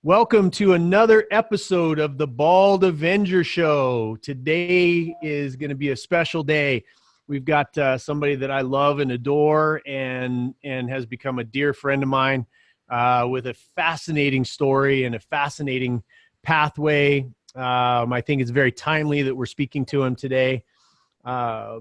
Welcome to another episode of the Bald Avenger Show. Today is going to be a special day. We've got somebody that I love and adore and has become a dear friend of mine with a fascinating story and a fascinating pathway. I think it's very timely that we're speaking to him today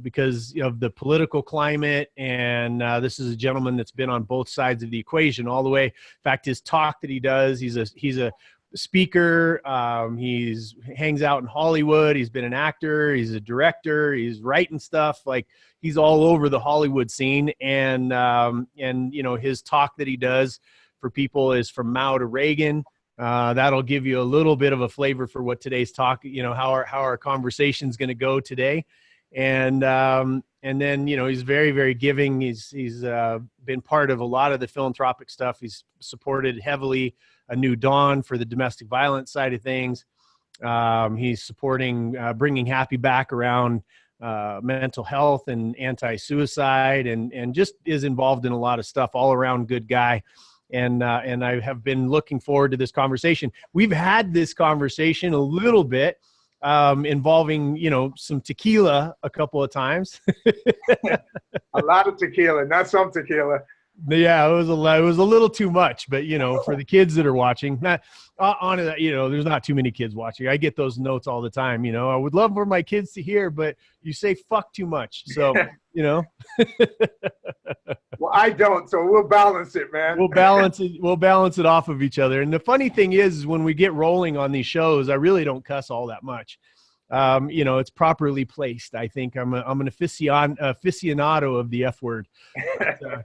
because of the political climate. And this is a gentleman that's been on both sides of the equation all the way. In fact, his talk that he does, he's a speaker. He's hangs out in Hollywood. He's been an actor. He's a director. He's writing stuff. Like, he's all over the Hollywood scene. And you know, his talk that he does for people is From Mao to Reagan. That'll give you a little bit of a flavor for what today's talk, you know, how our conversation is going to go today. And then, you know, he's very, very giving. He's been part of a lot of the philanthropic stuff. He's supported heavily A New Dawn for the domestic violence side of things. He's supporting bringing happy back around mental health and anti-suicide, and just is involved in a lot of stuff. All around good guy. And I have been looking forward to this conversation. We've had this conversation a little bit involving, you know, some tequila a couple of times. A lot of tequila, not some tequila. Yeah, it was a little too much, but you know, for the kids that are watching, not on it, you know, there's not too many kids watching. I get those notes all the time. You know, I would love for my kids to hear, but you say fuck too much, so you know. Well, I don't, so we'll balance it, man. We'll balance it off of each other. And the funny thing is when we get rolling on these shows, I really don't cuss all that much. You know, it's properly placed. I think I'm an aficionado of the F word. But,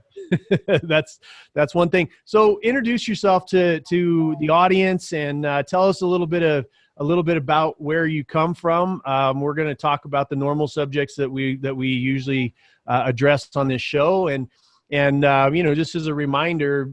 that's one thing. So introduce yourself to the audience and tell us a little bit about where you come from. We're going to talk about the normal subjects that we usually address on this show, and you know, just as a reminder,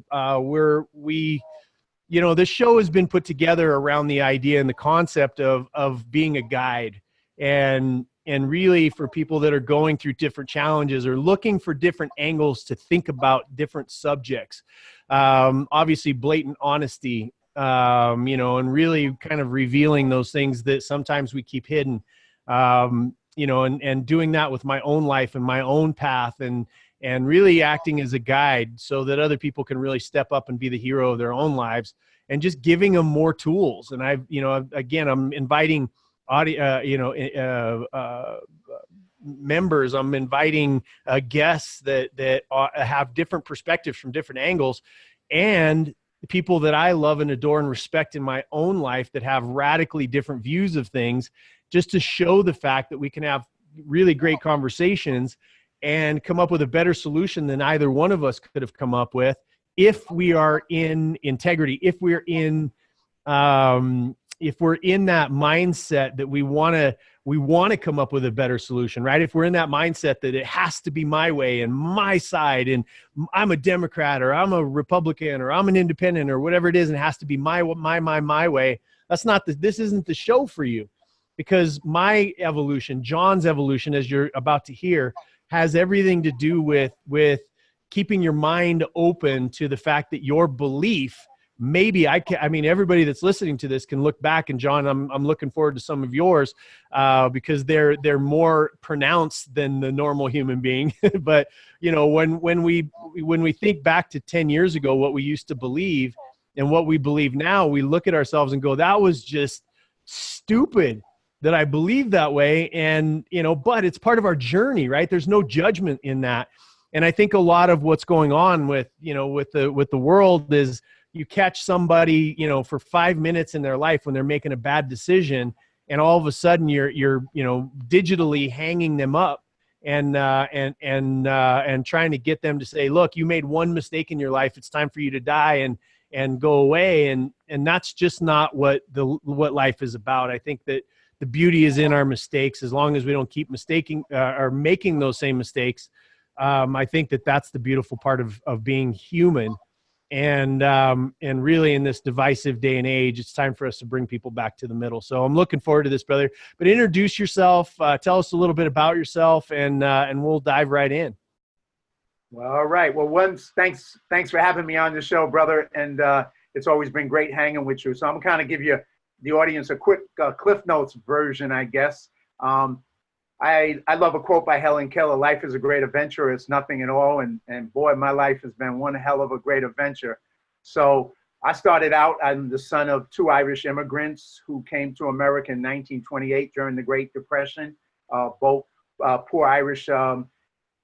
you know, this show has been put together around the idea and the concept of being a guide, and really for people that are going through different challenges or looking for different angles to think about different subjects. Obviously, blatant honesty, you know, and really kind of revealing those things that sometimes we keep hidden, you know, and doing that with my own life and my own path, and really acting as a guide so that other people can really step up and be the hero of their own lives, and just giving them more tools. And you know, again, I'm inviting members, I'm inviting guests that have different perspectives from different angles, and people that I love and adore and respect in my own life that have radically different views of things, just to show the fact that we can have really great conversations and come up with a better solution than either one of us could have come up with, if we are in integrity, if we're in that mindset that we want to come up with a better solution, right? If we're in that mindset that it has to be my way and my side, and I'm a Democrat or I'm a Republican or I'm an independent or whatever it is, and it has to be my way, this isn't the show for you. Because my evolution, John's evolution, as you're about to hear, has everything to do with keeping your mind open to the fact that your belief, maybe I mean, everybody that's listening to this can look back, and John, I'm looking forward to some of yours because they're more pronounced than the normal human being. But you know, when we think back to 10 years ago, what we used to believe and what we believe now, we look at ourselves and go, that was just stupid that I believe that way. And, you know, but it's part of our journey, right? There's no judgment in that. And I think a lot of what's going on with the world is you catch somebody, you know, for 5 minutes in their life when they're making a bad decision, and all of a sudden you're you know, digitally hanging them up and trying to get them to say, look, you made one mistake in your life. It's time for you to die and go away. And that's just not what life is about. I think that the beauty is in our mistakes. As long as we don't keep mistaking or making those same mistakes, I think that that's the beautiful part of being human. And really, in this divisive day and age, it's time for us to bring people back to the middle. So I'm looking forward to this, brother. But introduce yourself, tell us a little bit about yourself, and we'll dive right in. Well, all right. Well, thanks for having me on the show, brother. And It's always been great hanging with you. So I'm kind of give you the audience a quick Cliff Notes version, I guess. I love a quote by Helen Keller: "Life is a great adventure. It's nothing at all." And boy, my life has been one hell of a great adventure. So I started out, I'm the son of two Irish immigrants who came to America in 1928 during the Great Depression, both poor Irish from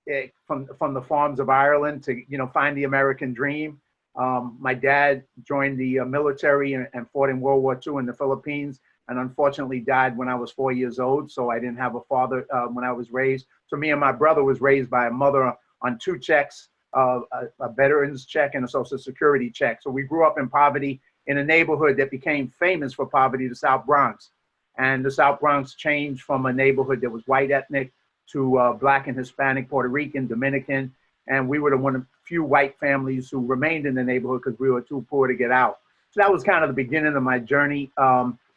the farms of Ireland to, find the American dream. My dad joined the military and fought in World War II in the Philippines, and unfortunately died when I was 4 years old. So I didn't have a father when I was raised. So me and my brother was raised by a mother on two checks, a veteran's check and a Social Security check. So we grew up in poverty in a neighborhood that became famous for poverty, the South Bronx. And the South Bronx changed from a neighborhood that was white ethnic to Black and Hispanic, Puerto Rican, Dominican. And we were the one of the few white families who remained in the neighborhood because we were too poor to get out. So that was kind of the beginning of my journey.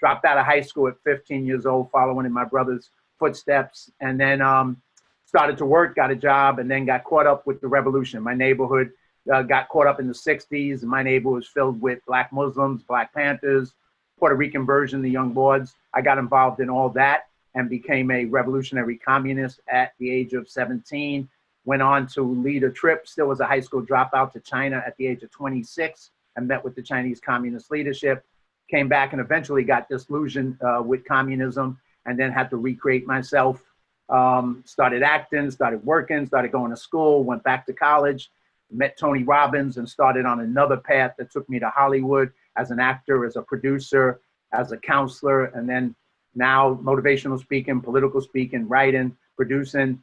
Dropped out of high school at 15 years old, following in my brother's footsteps. And then started to work, got a job, and then got caught up with the revolution. My neighborhood got caught up in the 60s, and my neighborhood was filled with Black Muslims, Black Panthers, Puerto Rican version, the Young Lords. I got involved in all that and became a revolutionary communist at the age of 17. Went on to lead a trip, still was a high school dropout, to China at the age of 26, and met with the Chinese communist leadership. Came back and eventually got disillusioned with communism, and then had to recreate myself. Started acting, started working, started going to school, went back to college, met Tony Robbins, and started on another path that took me to Hollywood as an actor, as a producer, as a counselor, and then now motivational speaking, political speaking, writing, producing,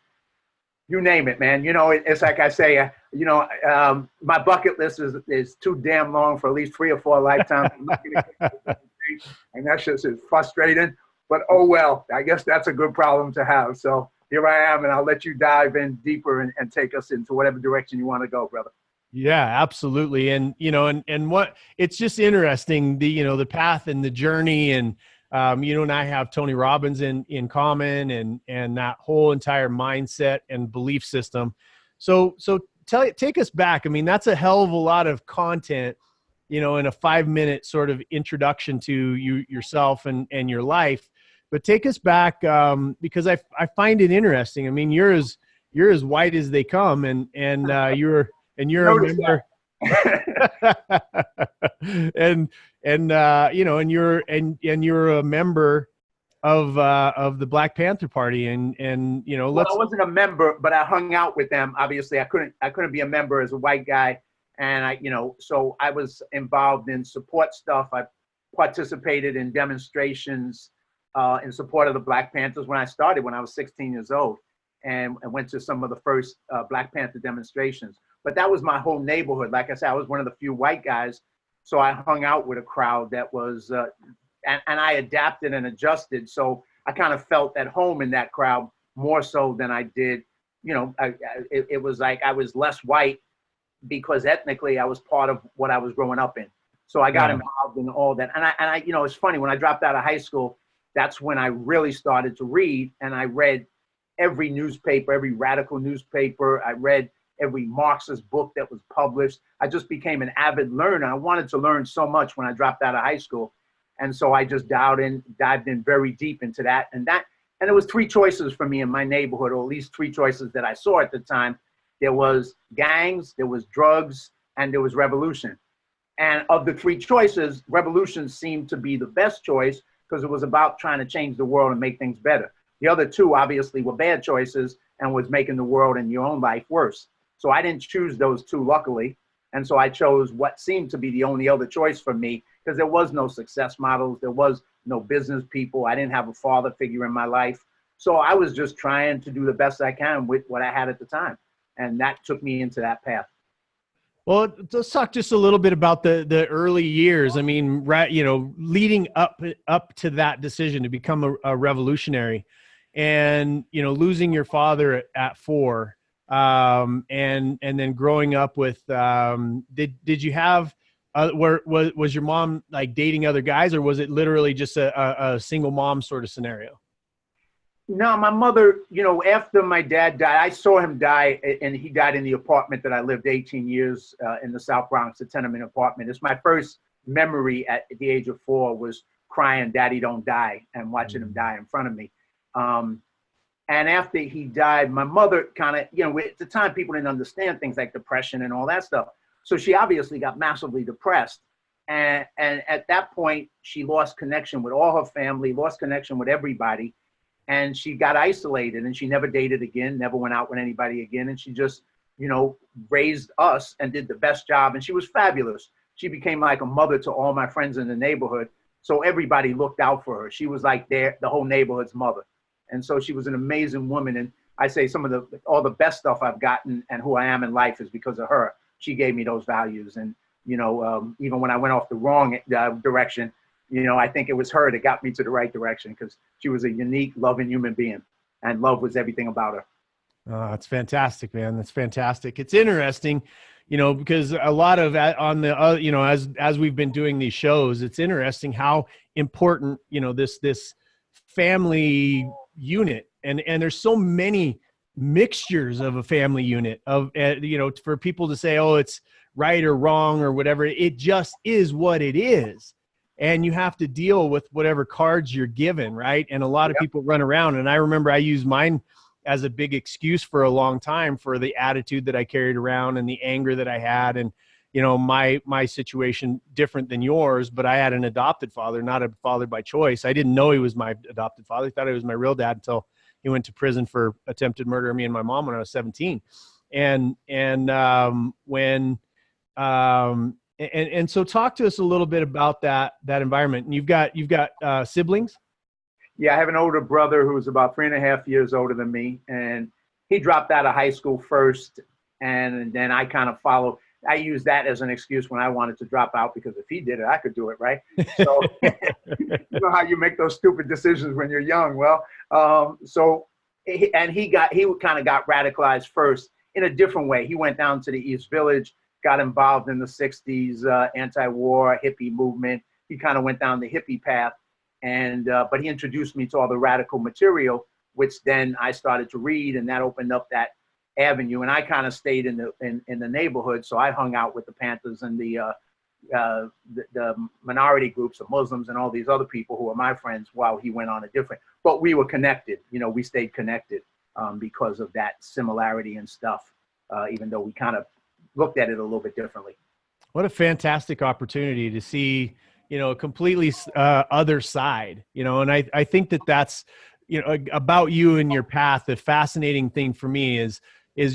you name it, man. It's like I say, my bucket list is too damn long for at least 3 or 4 lifetimes. And that's just frustrating. But oh well, I guess that's a good problem to have. So here I am, and I'll let you dive in deeper and take us into whatever direction you want to go, brother. Yeah, absolutely. And, and what, it's just interesting, the path and the journey, and, and I have Tony Robbins in common, and that whole entire mindset and belief system. So take us back. I mean, that's a hell of a lot of content, in a 5-minute sort of introduction to yourself and your life. But take us back, because I find it interesting. I mean, you're as white as they come, and you're a member, and you're a member of the Black Panther Party, and Well, I wasn't a member, but I hung out with them. Obviously, I couldn't be a member as a white guy, and so I was involved in support stuff. I participated in demonstrations in support of the Black Panthers when I started, when I was 16 years old, and went to some of the first Black Panther demonstrations. But that was my whole neighborhood. Like I said, I was one of the few white guys, so I hung out with a crowd that was, and I adapted and adjusted. So I kind of felt at home in that crowd more so than I did. It was like I was less white because ethnically I was part of what I was growing up in. So I got involved in all that. And I, it's funny, when I dropped out of high school, that's when I really started to read, and I read every newspaper, every radical newspaper. I read every Marxist book that was published. I just became an avid learner. I wanted to learn so much when I dropped out of high school. And so I just dived in very deep into that. And there was 3 choices for me in my neighborhood, or at least 3 choices that I saw at the time. There was gangs, there was drugs, and there was revolution. And of the 3 choices, revolution seemed to be the best choice because it was about trying to change the world and make things better. The other 2 obviously were bad choices and was making the world and your own life worse. So I didn't choose those 2, luckily. And so I chose what seemed to be the only other choice for me, because there was no success models. There was no business people. I didn't have a father figure in my life. So I was just trying to do the best I can with what I had at the time. And that took me into that path. Well, let's talk just a little bit about the early years. I mean, leading up to that decision to become a revolutionary, and losing your father at 4, and then growing up with. Did you have? Was your mom like dating other guys, or was it literally just a single mom sort of scenario? No, my mother, after my dad died, I saw him die, and he died in the apartment that I lived 18 years in the South Bronx, a tenement apartment. It's my first memory at the age of 4 was crying, "Daddy, don't die," and watching him die in front of me. And after he died, my mother kind of, at the time, people didn't understand things like depression and all that stuff. So she obviously got massively depressed. And at that point, she lost connection with all her family, lost connection with everybody. And she got isolated, and she never dated again, never went out with anybody again. And she just, raised us and did the best job. And she was fabulous. She became like a mother to all my friends in the neighborhood. So everybody looked out for her. She was like the whole neighborhood's mother. And so she was an amazing woman. And I say all the best stuff I've gotten and who I am in life is because of her. She gave me those values. And, even when I went off the wrong direction, I think it was her that got me to the right direction, because she was a unique, loving human being, and love was everything about her. Oh, that's fantastic, man. That's fantastic. It's interesting, because a lot of on the, as we've been doing these shows, it's interesting how important, this family unit, and there's so many mixtures of a family unit of, for people to say, oh, it's right or wrong or whatever. It just is what it is. And you have to deal with whatever cards you're given. Right. And a lot of people run around, and I remember I used mine as a big excuse for a long time for the attitude that I carried around and the anger that I had. And, my situation different than yours, but I had an adopted father, not a father by choice. I didn't know he was my adopted father. I thought he was my real dad until he went to prison for attempted murder of me and my mom when I was 17. And so talk to us a little bit about that environment. And you've got siblings? Yeah, I have an older brother who's about 3.5 years older than me, and he dropped out of high school first, and then I kind of followed. I used that as an excuse when I wanted to drop out, because if he did it, I could do it, right? So you know how you make those stupid decisions when you're young. Well, he kind of got radicalized first in a different way. He went down to the East Village, got involved in the 60s anti-war hippie movement. He kind of went down the hippie path. And but he introduced me to all the radical material, which then I started to read, and that opened up that avenue. And I kind of stayed in the neighborhood, so I hung out with the Panthers and the minority groups of Muslims and all these other people who are my friends, while he went on a different. But we were connected. We stayed connected because of that similarity and stuff, even though we kind of looked at it a little bit differently. What a fantastic opportunity to see, a completely other side, and I think that's, about you and your path. The fascinating thing for me is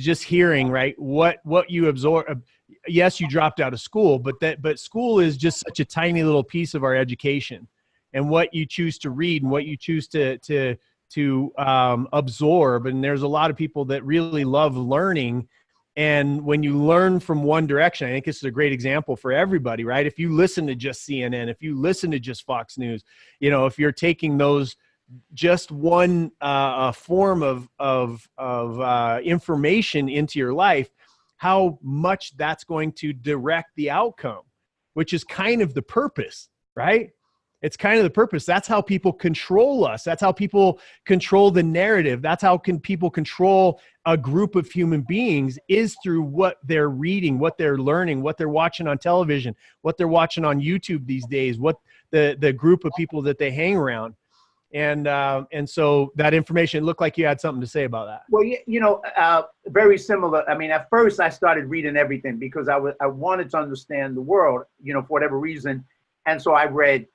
just hearing, right, what you absorb. Yes, you dropped out of school, but school is just such a tiny little piece of our education, and what you choose to read and what you choose to absorb. And there's a lot of people that really love learning. And when you learn from one direction, I think this is a great example for everybody, right? If you listen to just CNN, if you listen to just Fox News, if you're taking those just one form of information into your life, how much that's going to direct the outcome, which is kind of the purpose, right? It's kind of the purpose. That's how people control us. That's how people control the narrative. That's how people control a group of human beings, is through what they're reading, what they're learning, what they're watching on television, what they're watching on YouTube these days, what the group of people that they hang around. And so that information, looked like you had something to say about that. Well, very similar. I mean, at first I started reading everything because I wanted to understand the world, for whatever reason. And so I read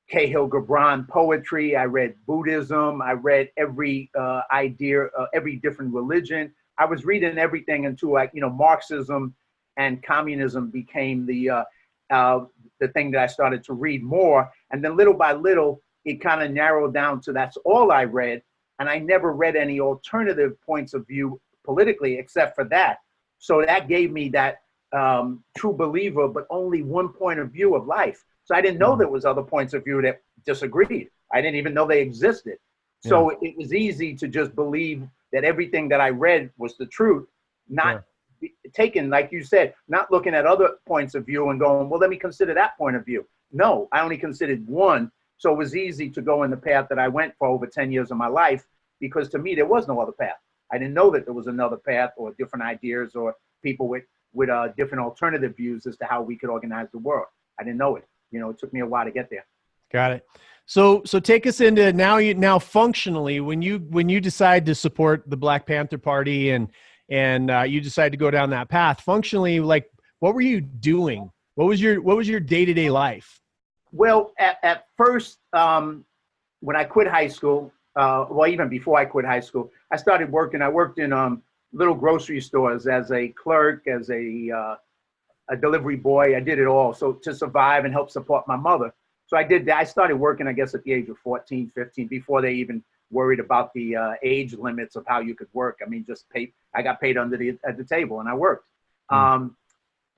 Cahill Gibran poetry. I read Buddhism. I read every idea, every different religion. I was reading everything until Marxism and communism became the thing that I started to read more. And then little by little, it kind of narrowed down to that's all I read. And I never read any alternative points of view politically except for that. So that gave me that true believer, but only one point of view of life. So I didn't know there was other points of view that disagreed. I didn't even know they existed. So it was easy to just believe that everything that I read was the truth, not taken, like you said, not looking at other points of view and going, well, let me consider that point of view. No, I only considered one. So it was easy to go in the path that I went for over 10 years of my life, because to me, there was no other path. I didn't know that there was another path or different ideas or people with different alternative views as to how we could organize the world. I didn't know it. It took me a while to get there. Got it. So take us into now functionally, when you decide to support the Black Panther Party and you decide to go down that path, functionally, like, what were you doing? What was your day-to-day life? Well, at first, when I quit high school, well, even before I quit high school, I started working. I worked in little grocery stores as a clerk, as a delivery boy. I did it all. So to survive and help support my mother. So I did that. I started working, I guess, at the age of 14, 15, before they even worried about the age limits of how you could work. I mean, I got paid at the table, and I worked.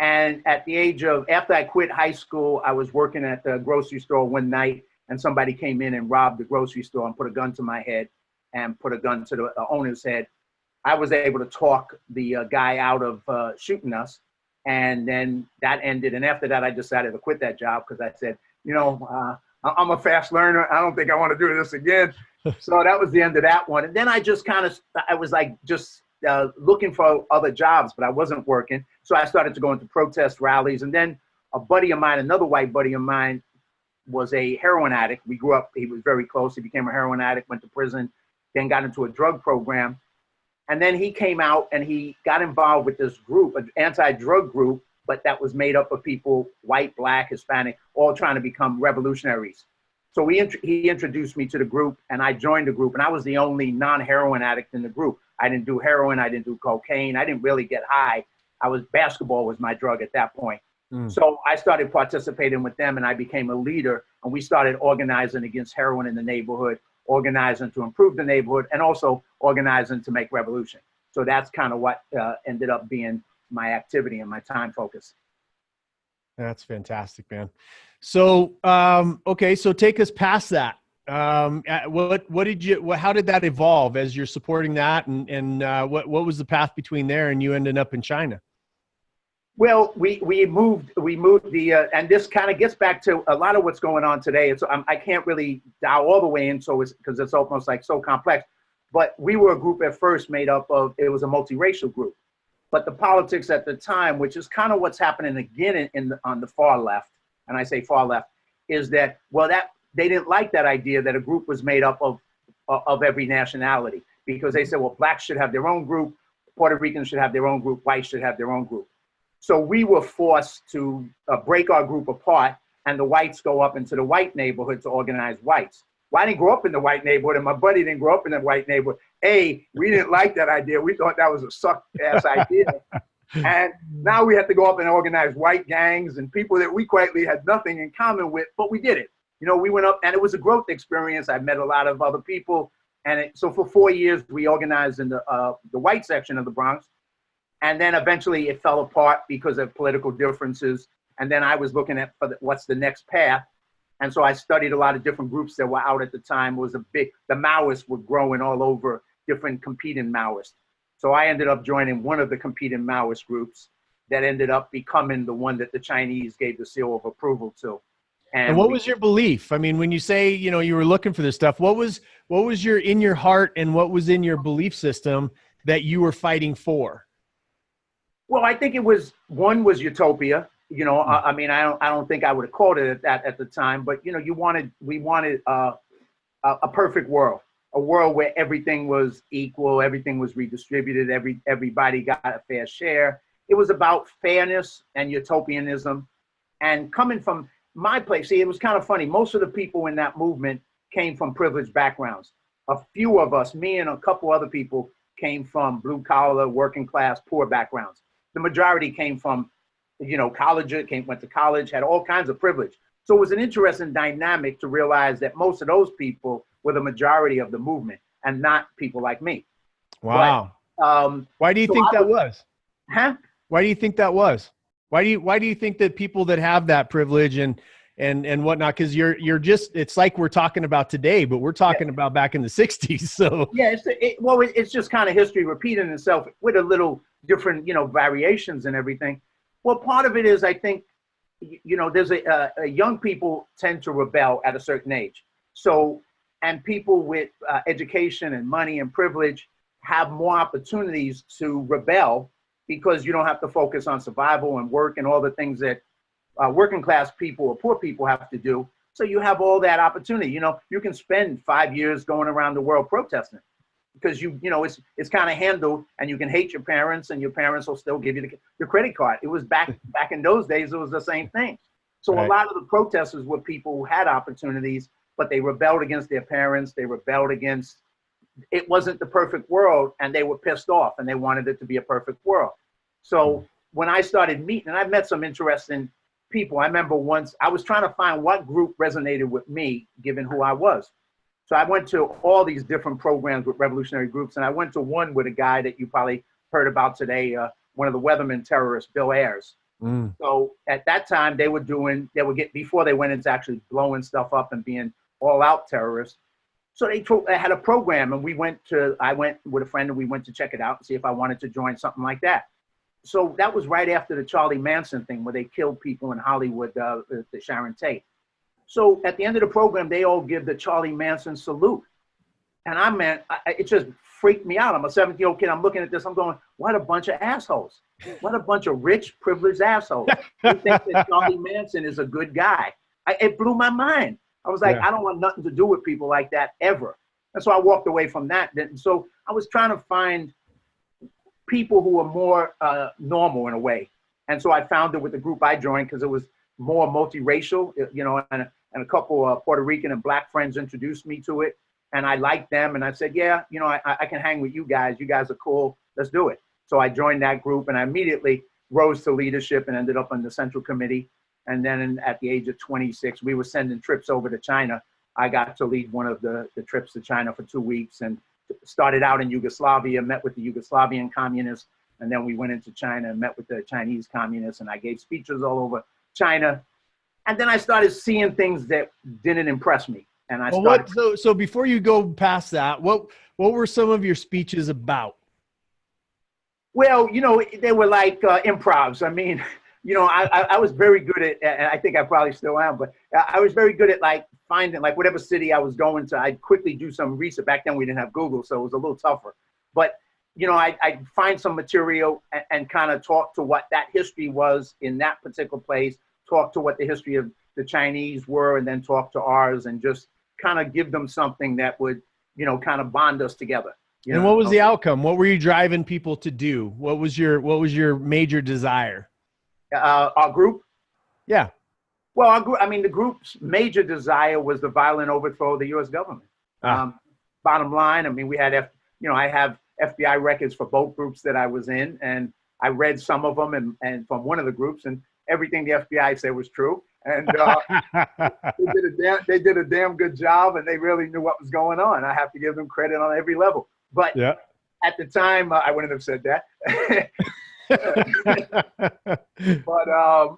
And at the age of, after I quit high school, I was working at the grocery store one night, and somebody came in and robbed the grocery store and put a gun to my head and put a gun to the owner's head. I was able to talk the guy out of shooting us. And then that ended. And after that, I decided to quit that job because I said, I'm a fast learner. I don't think I want to do this again. So that was the end of that one. And then I just I was like looking for other jobs, but I wasn't working. So I started to go into protest rallies. And then a buddy of mine, another white buddy of mine, was a heroin addict. We grew up, he was very close. He became a heroin addict, went to prison, then got into a drug program. And then he came out and he got involved with this group, an anti-drug group, but that was made up of people, white, Black, Hispanic, all trying to become revolutionaries. So he introduced me to the group, and I joined the group, and I was the only non-heroin addict in the group. I didn't do heroin, I didn't do cocaine, I didn't really get high. Basketball was my drug at that point. So I started participating with them, and I became a leader, and we started organizing against heroin in the neighborhood, organizing to improve the neighborhood, and also organizing to make revolution. So that's kind of what ended up being my activity and my time focus. That's fantastic, man. So, okay. So take us past that. How did that evolve as you're supporting that? And what was the path between there and you ended up in China? Well, we moved and this kind of gets back to a lot of what's going on today. I can't really dial all the way in, because it's almost like so complex. But we were a group at first made up of, it was a multiracial group. But the politics at the time, which is kind of what's happening again on the far left, and I say far left, is that, they didn't like that idea that a group was made up of every nationality, because they said, well, Blacks should have their own group, Puerto Ricans should have their own group, whites should have their own group. So we were forced to break our group apart, and the whites go up into the white neighborhood to organize whites. Well, I didn't grow up in the white neighborhood, and my buddy didn't grow up in the white neighborhood. We didn't like that idea. We thought that was a suck-ass idea. And now we have to go up and organize white gangs and people that we quietly had nothing in common with, but we did it. We went up, and it was a growth experience. I met a lot of other people. And so for 4 years, we organized in the white section of the Bronx. And then eventually it fell apart because of political differences. And then I was looking at what's the next path. And so I studied a lot of different groups that were out at the time. The Maoists were growing all over, different competing Maoists. So I ended up joining one of the competing Maoist groups that ended up becoming the one that the Chinese gave the seal of approval to. And what was your belief? I mean, when you say, you were looking for this stuff, what was in your heart and what was in your belief system that you were fighting for? Well, I think one was utopia. I mean, I don't think I would have called it that at the time, but we wanted a perfect world, a world where everything was equal, everything was redistributed, everybody got a fair share. It was about fairness and utopianism. And coming from my place, see, it was kind of funny. Most of the people in that movement came from privileged backgrounds. A few of us, me and a couple other people, came from blue collar, working class, poor backgrounds. The majority came from college, went to college, had all kinds of privilege. So it was an interesting dynamic to realize that most of those people were the majority of the movement and not people like me. Wow. But, why do you think that was? Huh? Why do you think that was? Why do you think that people that have that privilege and whatnot, because you're just, it's like we're talking about today, but we're talking about back in the 60s. So yeah, it's just kind of history repeating itself with a little different, variations and everything. Well, part of it is, I think, there's young people tend to rebel at a certain age. So, and people with education and money and privilege have more opportunities to rebel because you don't have to focus on survival and work and all the things that working class people or poor people have to do. So you have all that opportunity. You know, you can spend 5 years going around the world protesting because you know, it's kind of handled, and you can hate your parents and your parents will still give you the credit card. It was back in those days, it was the same thing. So Right. a lot of the protesters were people who had opportunities, but they rebelled against their parents. They rebelled against, it wasn't the perfect world, and they were pissed off and they wanted it to be a perfect world. So when I started meeting, and I've met some interesting people. I remember once I was trying to find what group resonated with me, given who I was. So I went to all these different programs with revolutionary groups, and I went to one with a guy that you probably heard about today, one of the Weatherman terrorists, Bill Ayers. So at that time, they would get, before they went into actually blowing stuff up and being all out terrorists. So they had a program, and I went with a friend, and we went to check it out and see if I wanted to join something like that. So that was right after the Charlie Manson thing, where they killed people in Hollywood, the Sharon Tate. So at the end of the program, they all give the Charlie Manson salute. And it just freaked me out. I'm a 17-year-old kid. I'm looking at this. I'm going, what a bunch of assholes. What a bunch of rich, privileged assholes. Who think that Charlie Manson is a good guy. It blew my mind. I was like, I don't want nothing to do with people like that ever. And so I walked away from that. And so I was trying to find people who were more normal in a way. And so I found it with the group I joined because it was more multiracial, you know, and a couple of Puerto Rican and Black friends introduced me to it. And I liked them. And I said, yeah, you know, I can hang with you guys. You guys are cool. Let's do it. So I joined that group, and I immediately rose to leadership and ended up on the Central Committee. And then at the age of 26, we were sending trips over to China. I got to lead one of the trips to China for 2 weeks, and started out in Yugoslavia, met with the Yugoslavian communists, and then we went into China and met with the Chinese communists, and I gave speeches all over China. And then I started seeing things that didn't impress me. And I started. So before you go past that, what were some of your speeches about? Well, you know, they were like improvs. I mean, you know, I was very good at, and I think I probably still am, but I was very good at like finding, like whatever city I was going to, I'd quickly do some research. Back then we didn't have Google, so it was a little tougher. But, you know, I'd find some material and kind of talk to what that history was in that particular place, talk to what the history of the Chinese were, and then talk to ours, and just kind of give them something that would, you know, kind of bond us together. And what was the outcome? What were you driving people to do? What was your major desire? Our group? Yeah. Well, our group, I mean, the group's major desire was the violent overthrow of the U.S. government. Bottom line, I mean, we had, you know, I have FBI records for both groups that I was in, and I read some of them and from one of the groups, and everything the FBI said was true. And they did a damn good job, and they really knew what was going on. I have to give them credit on every level. But at the time, I wouldn't have said that. But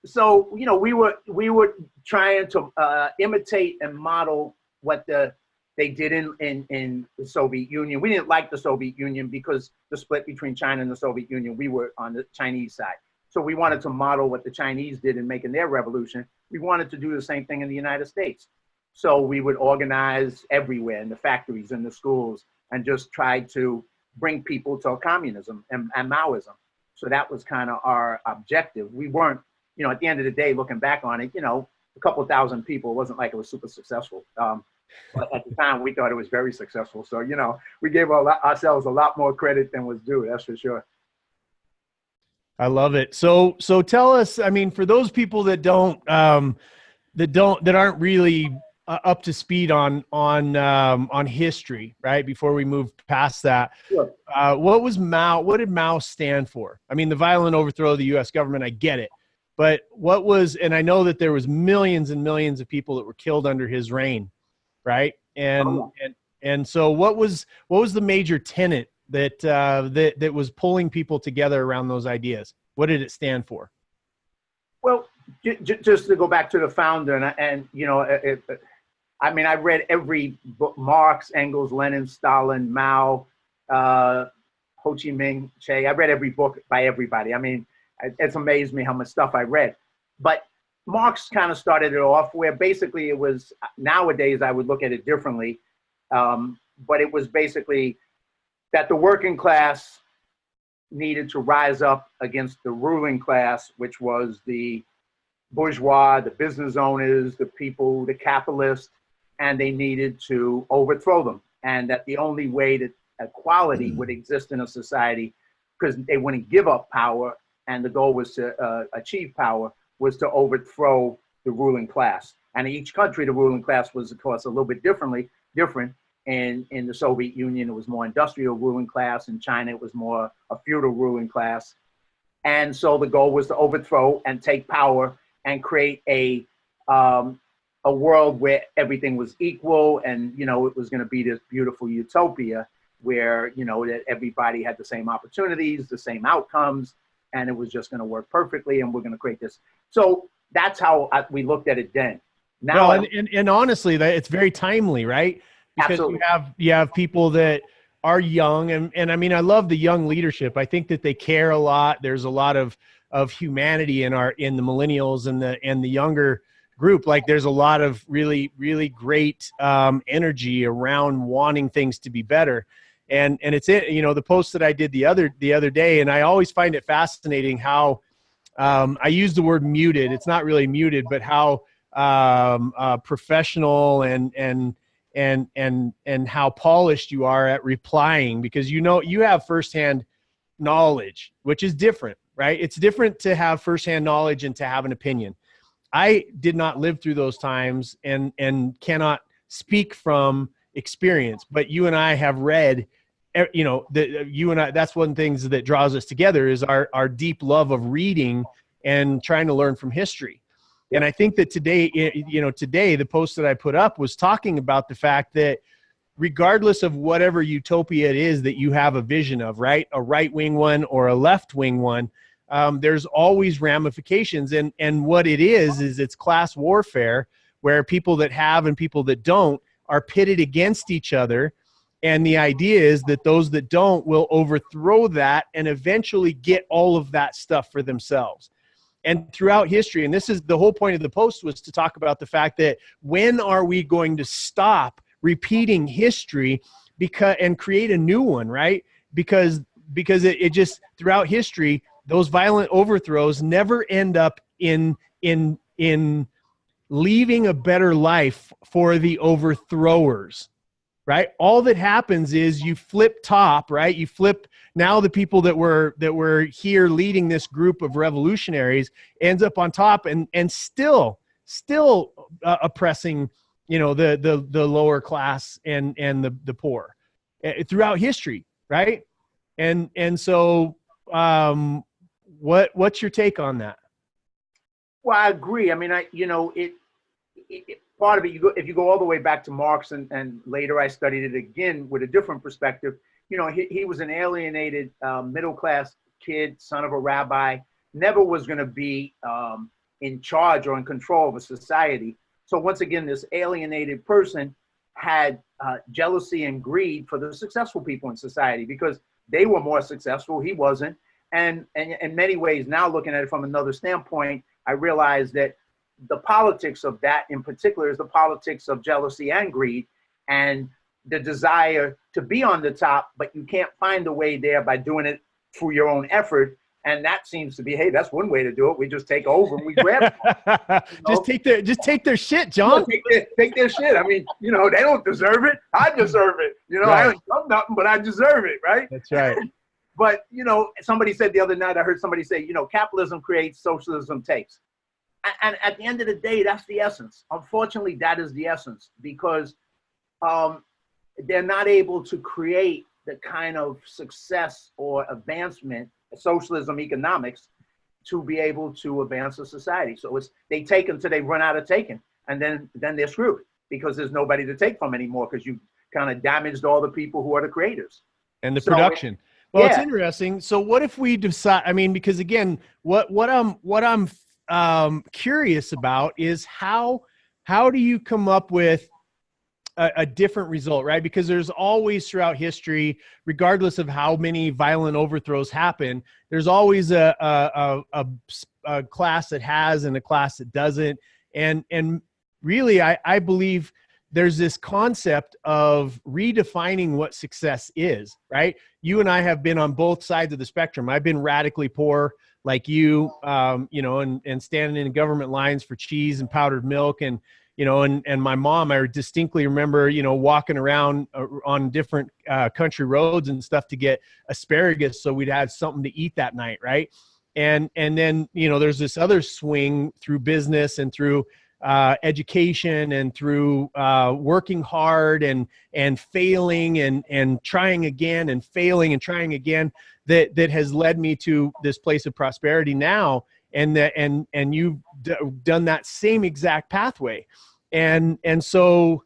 so, you know, we were trying to imitate and model what they did in the Soviet Union. We didn't like the Soviet Union because the split between China and the Soviet Union, we were on the Chinese side. So we wanted to model what the Chinese did in making their revolution. We wanted to do the same thing in the United States. So we would organize everywhere, in the factories, in the schools, and just try to bring people to communism and Maoism. So that was kind of our objective. We weren't, you know, at the end of the day, looking back on it, you know, a couple thousand people, it wasn't like it was super successful. But at the time, we thought it was very successful. So, you know, we gave ourselves a lot more credit than was due, that's for sure. I love it. So tell us, I mean, for those people that aren't really up to speed on history, right? Before we move past that, sure. What was Mao? What did Mao stand for? I mean, the violent overthrow of the U.S. government, I get it, but what was? And I know that there was millions and millions of people that were killed under his reign, right? And so what was the major tenet that was pulling people together around those ideas? What did it stand for? Well, just to go back to the founder, and you know, I mean, I read every book: Marx, Engels, Lenin, Stalin, Mao, Ho Chi Minh, Che. I read every book by everybody. I mean, it's amazed me how much stuff I read. But Marx kind of started it off where basically it was, nowadays I would look at it differently, but it was basically that the working class needed to rise up against the ruling class, which was the bourgeois, the business owners, the people, the capitalists, and they needed to overthrow them. And that the only way that equality would exist in a society, because they wouldn't give up power, and the goal was to achieve power, was to overthrow the ruling class. And in each country, the ruling class was, of course, a little bit different. In the Soviet Union, it was more industrial ruling class. In China, it was more a feudal ruling class. And so the goal was to overthrow and take power and create a world where everything was equal, and it was going to be this beautiful utopia where that everybody had the same opportunities, the same outcomes, and it was just going to work perfectly, and we're going to create this. So that's how we looked at it then. Now, well, and honestly, that it's very timely, right? Because absolutely. you have people that are young, and I mean, I love the young leadership. I think that they care a lot. There's a lot of humanity in the millennials and the younger group. Like, there's a lot of really, really great energy around wanting things to be better. And it's the post that I did the other day, and I always find it fascinating how I use the word muted. It's not really muted, but how professional and how polished you are at replying, because you have firsthand knowledge, which is different, right? It's different to have firsthand knowledge and to have an opinion. I did not live through those times and cannot speak from experience, but you and I have read, you and I, that's one of the things that draws us together is our deep love of reading and trying to learn from history. And I think that today, the post that I put up was talking about the fact that regardless of whatever utopia it is that you have a vision of, right? A right-wing one or a left-wing one, there's always ramifications. And what it is it's class warfare, where people that have and people that don't are pitted against each other. And the idea is that those that don't will overthrow that and eventually get all of that stuff for themselves. And throughout history, and this is the whole point of the post, was to talk about the fact that when are we going to stop repeating history and create a new one, right? Because it just, throughout history, those violent overthrows never end up in leaving a better life for the overthrowers, right? All that happens is you flip top, right? You flip. Now the people that were here leading this group of revolutionaries ends up on top and still oppressing, the lower class and the poor throughout history, right? And so what's your take on that? Well, I agree. I mean, part of it, if you go all the way back to Marx, and later I studied it again with a different perspective. He was an alienated middle-class kid, son of a rabbi, never was going to be in charge or in control of a society. So once again, this alienated person had jealousy and greed for the successful people in society because they were more successful. He wasn't. And in many ways, now looking at it from another standpoint, I realize that the politics of that in particular is the politics of jealousy and greed, and the desire to be on the top, but you can't find a way there by doing it through your own effort. And that seems to be, hey, that's one way to do it. We just take over and we grab it. Just take their shit, John. Take their shit. I mean, they don't deserve it. I deserve it. Right. I don't love nothing, but I deserve it, right? That's right. But, somebody said the other night, I heard somebody say, capitalism creates, socialism takes. And at the end of the day, that's the essence. Unfortunately, that is the essence, because they're not able to create the kind of success or advancement, socialism, economics, to be able to advance a society. So they take until they run out of taking, and then they're screwed because there's nobody to take from anymore, because you kind of damaged all the people who are the creators. And the production. Well, it's interesting. So what if we decide, I mean, because again, what I'm curious about is how do you come up with a different result, right? Because there's always throughout history, regardless of how many violent overthrows happen, there's always a class that has and a class that doesn't. And really, I believe there's this concept of redefining what success is, right? You and I have been on both sides of the spectrum. I've been radically poor like you, you know, and standing in government lines for cheese and powdered milk. And, you know, and my mom, I distinctly remember, you know, walking around on different country roads and stuff to get asparagus, so we'd have something to eat that night, right? And then, you know, there's this other swing through business and through education and through working hard and failing and trying again and failing and trying again, that has led me to this place of prosperity now. And that and you've done that same exact pathway. And so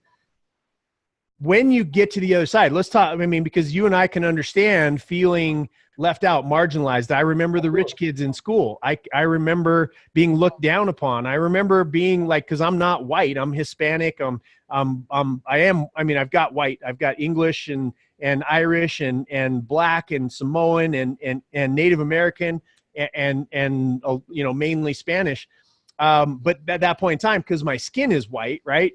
when you get to the other side, let's talk, I mean, because you and I can understand feeling left out, marginalized. I remember the rich kids in school. I remember being looked down upon. I remember being like, cause I'm not white, I'm Hispanic. I mean, I've got white, I've got English and Irish and Black and Samoan and Native American and you know, mainly Spanish. But at that point in time, because my skin is white, right?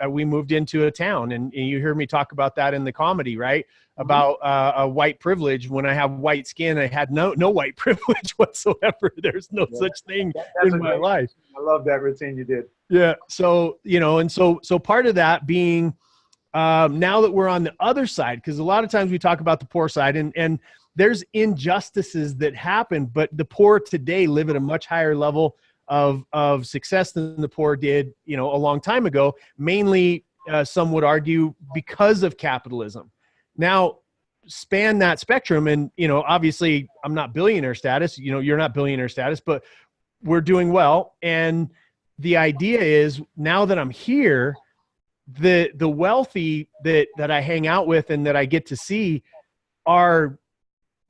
We moved into a town, and you hear me talk about that in the comedy, right? About a white privilege. When I have white skin, I had no white privilege whatsoever. There's no such thing in my life. I love that routine you did. Yeah. So, you know, and so part of that being, now that we're on the other side, because a lot of times we talk about the poor side, and there's injustices that happen, but the poor today live at a much higher level of success than the poor did, you know, a long time ago, mainly, some would argue, because of capitalism. Now, span that spectrum, and, you know, obviously I'm not billionaire status, you know, you're not billionaire status, but we're doing well. And the idea is, now that I'm here, the wealthy that I hang out with and that I get to see are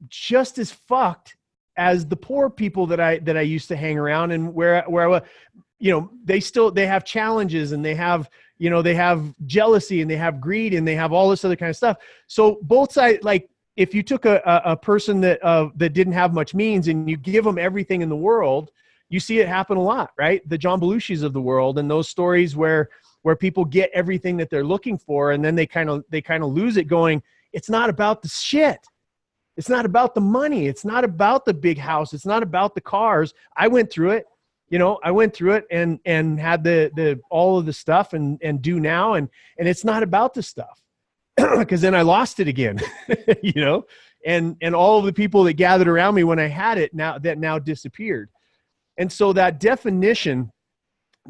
just as fucked as the poor people that I used to hang around, and where I, you know, they have challenges, and they have, you know, they have jealousy, and they have greed, and they have all this other kind of stuff. So both sides, like if you took a person that didn't have much means and you give them everything in the world, you see it happen a lot, right? The John Belushis of the world, and those stories where people get everything that they're looking for, and then they kind of lose it, going, it's not about the shit. It's not about the money. It's not about the big house. It's not about the cars. I went through it, you know, and had the all of the stuff and do now. And it's not about the stuff, because then I lost it again, you know, and all of the people that gathered around me when I had it now disappeared. And so that definition,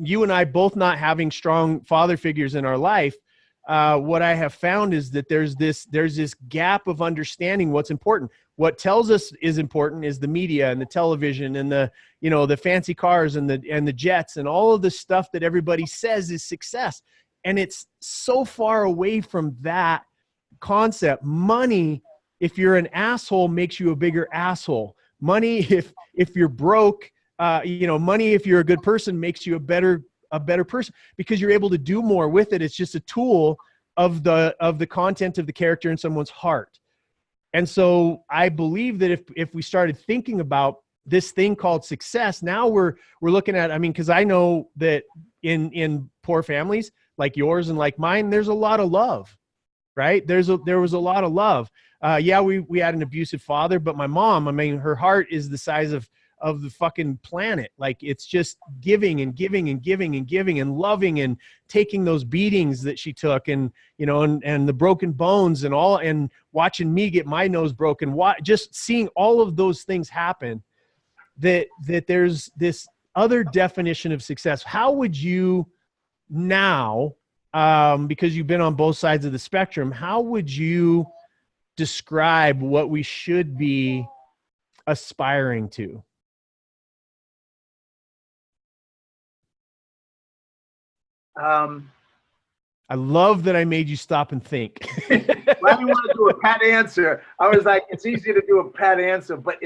you and I both not having strong father figures in our life, what I have found is that there's this gap of understanding what's important. What tells us is important is the media and the television and the, you know, the fancy cars and the jets and all of the stuff that everybody says is success. And it's so far away from that concept. Money, if you're an asshole, makes you a bigger asshole. Money, if you're broke, you know, money, if you're a good person, makes you a better person, because you're able to do more with it. It's just a tool of the content of the character in someone's heart. And so I believe that if we started thinking about this thing called success, now we're looking at, I mean, because I know that in poor families like yours and like mine, there's a lot of love, right? There was a lot of love. Yeah, we had an abusive father, but my mom, I mean, her heart is the size of the fucking planet. Like, it's just giving and giving and giving and giving and loving and taking those beatings that she took, and, you know, and the broken bones and all, and watching me get my nose broken, just seeing all of those things happen, that there's this other definition of success. How would you now, because you've been on both sides of the spectrum, how would you describe what we should be aspiring to? I love that I made you stop and think. Well, I didn't want to do a pat answer. I was like, it's easy to do a pat answer, but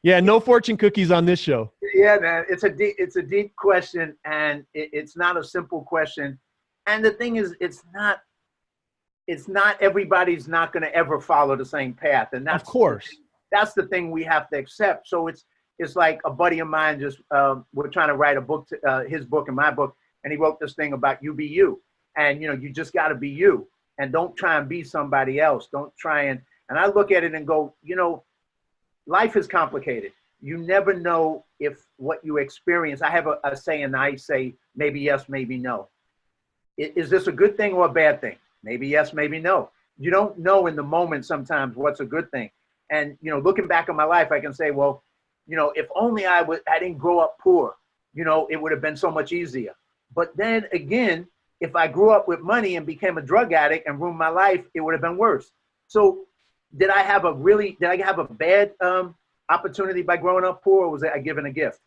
yeah, no fortune cookies on this show. Yeah, man, it's a deep question, and it's not a simple question. And the thing is, it's not everybody's not going to ever follow the same path, and that's, of course, that's the thing we have to accept. So it's like a buddy of mine just we're trying to write a book, his book and my book. And he wrote this thing about you be you. And, you know, you just got to be you. And don't try and be somebody else. Don't try and I look at it and go, you know, life is complicated. you never know if what you experience, I have a saying, I say, maybe yes, maybe no. Is this a good thing or a bad thing? Maybe yes, maybe no. You don't know in the moment sometimes what's a good thing. And, you know, looking back on my life, I can say, well, you know, if only I didn't grow up poor, you know, it would have been so much easier. But then again, if I grew up with money and became a drug addict and ruined my life, it would have been worse. So did I have a bad opportunity by growing up poor, or was I given a gift?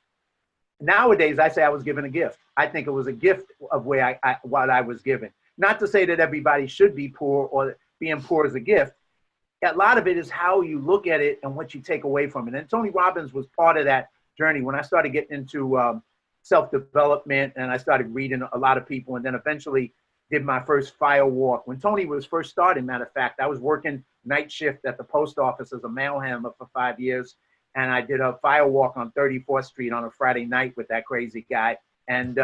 Nowadays, I say I was given a gift. I think it was a gift of what I was given. Not to say that everybody should be poor or being poor is a gift. A lot of it is how you look at it and what you take away from it. And Tony Robbins was part of that journey. When I started getting into self-development and I started reading a lot of people, and then eventually did my first fire walk. When Tony was first starting, matter of fact, I was working night shift at the post office as a mail handler for 5 years. And I did a fire walk on 34th Street on a Friday night with that crazy guy. And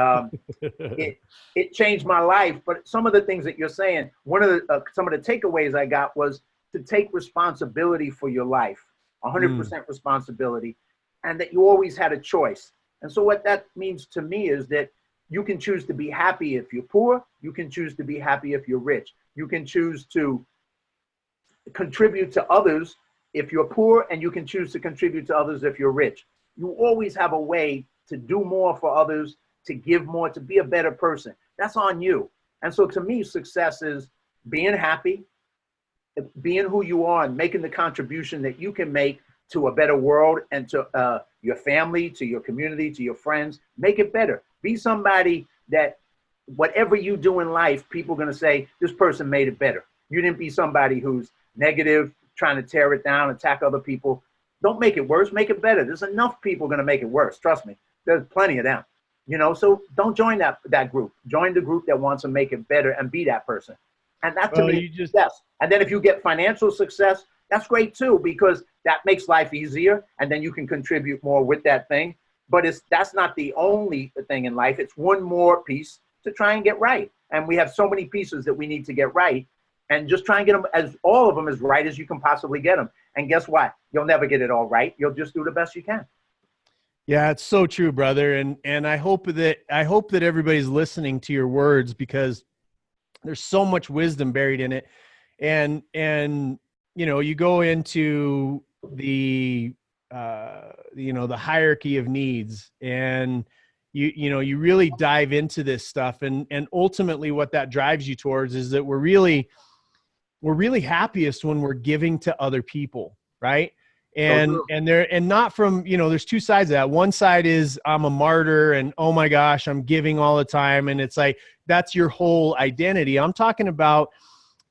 it changed my life. But some of the things that you're saying, some of the takeaways I got was to take responsibility for your life, 100% responsibility, and that you always had a choice. And so what that means to me is that you can choose to be happy if you're poor. You can choose to be happy if you're rich. You can choose to contribute to others if you're poor, and you can choose to contribute to others if you're rich. You always have a way to do more for others, to give more, to be a better person. That's on you. And so to me, success is being happy, being who you are, and making the contribution that you can make to a better world and to your family, to your community, to your friends. Make it better. Be somebody that whatever you do in life, people are going to say, this person made it better. You didn't be somebody who's negative, trying to tear it down, attack other people. Don't make it worse, make it better. There's enough people going to make it worse. Trust me, there's plenty of them, you know, so don't join that group. Join the group that wants to make it better and be that person. And that to me is success. And then if you get financial success, that's great too, because that makes life easier and then you can contribute more with that thing. But that's not the only thing in life. It's one more piece to try and get right. And we have so many pieces that we need to get right. And just try and get them all of them as right as you can possibly get them. And guess what? You'll never get it all right. You'll just do the best you can. Yeah, it's so true, brother. And I hope that everybody's listening to your words, because there's so much wisdom buried in it. And you know, you go into the the hierarchy of needs, and you really dive into this stuff, and ultimately what that drives you towards is that we're really happiest when we're giving to other people, right? And not from, there's two sides of that. One side is I'm a martyr and oh my gosh, I'm giving all the time. And it's like, that's your whole identity. I'm talking about,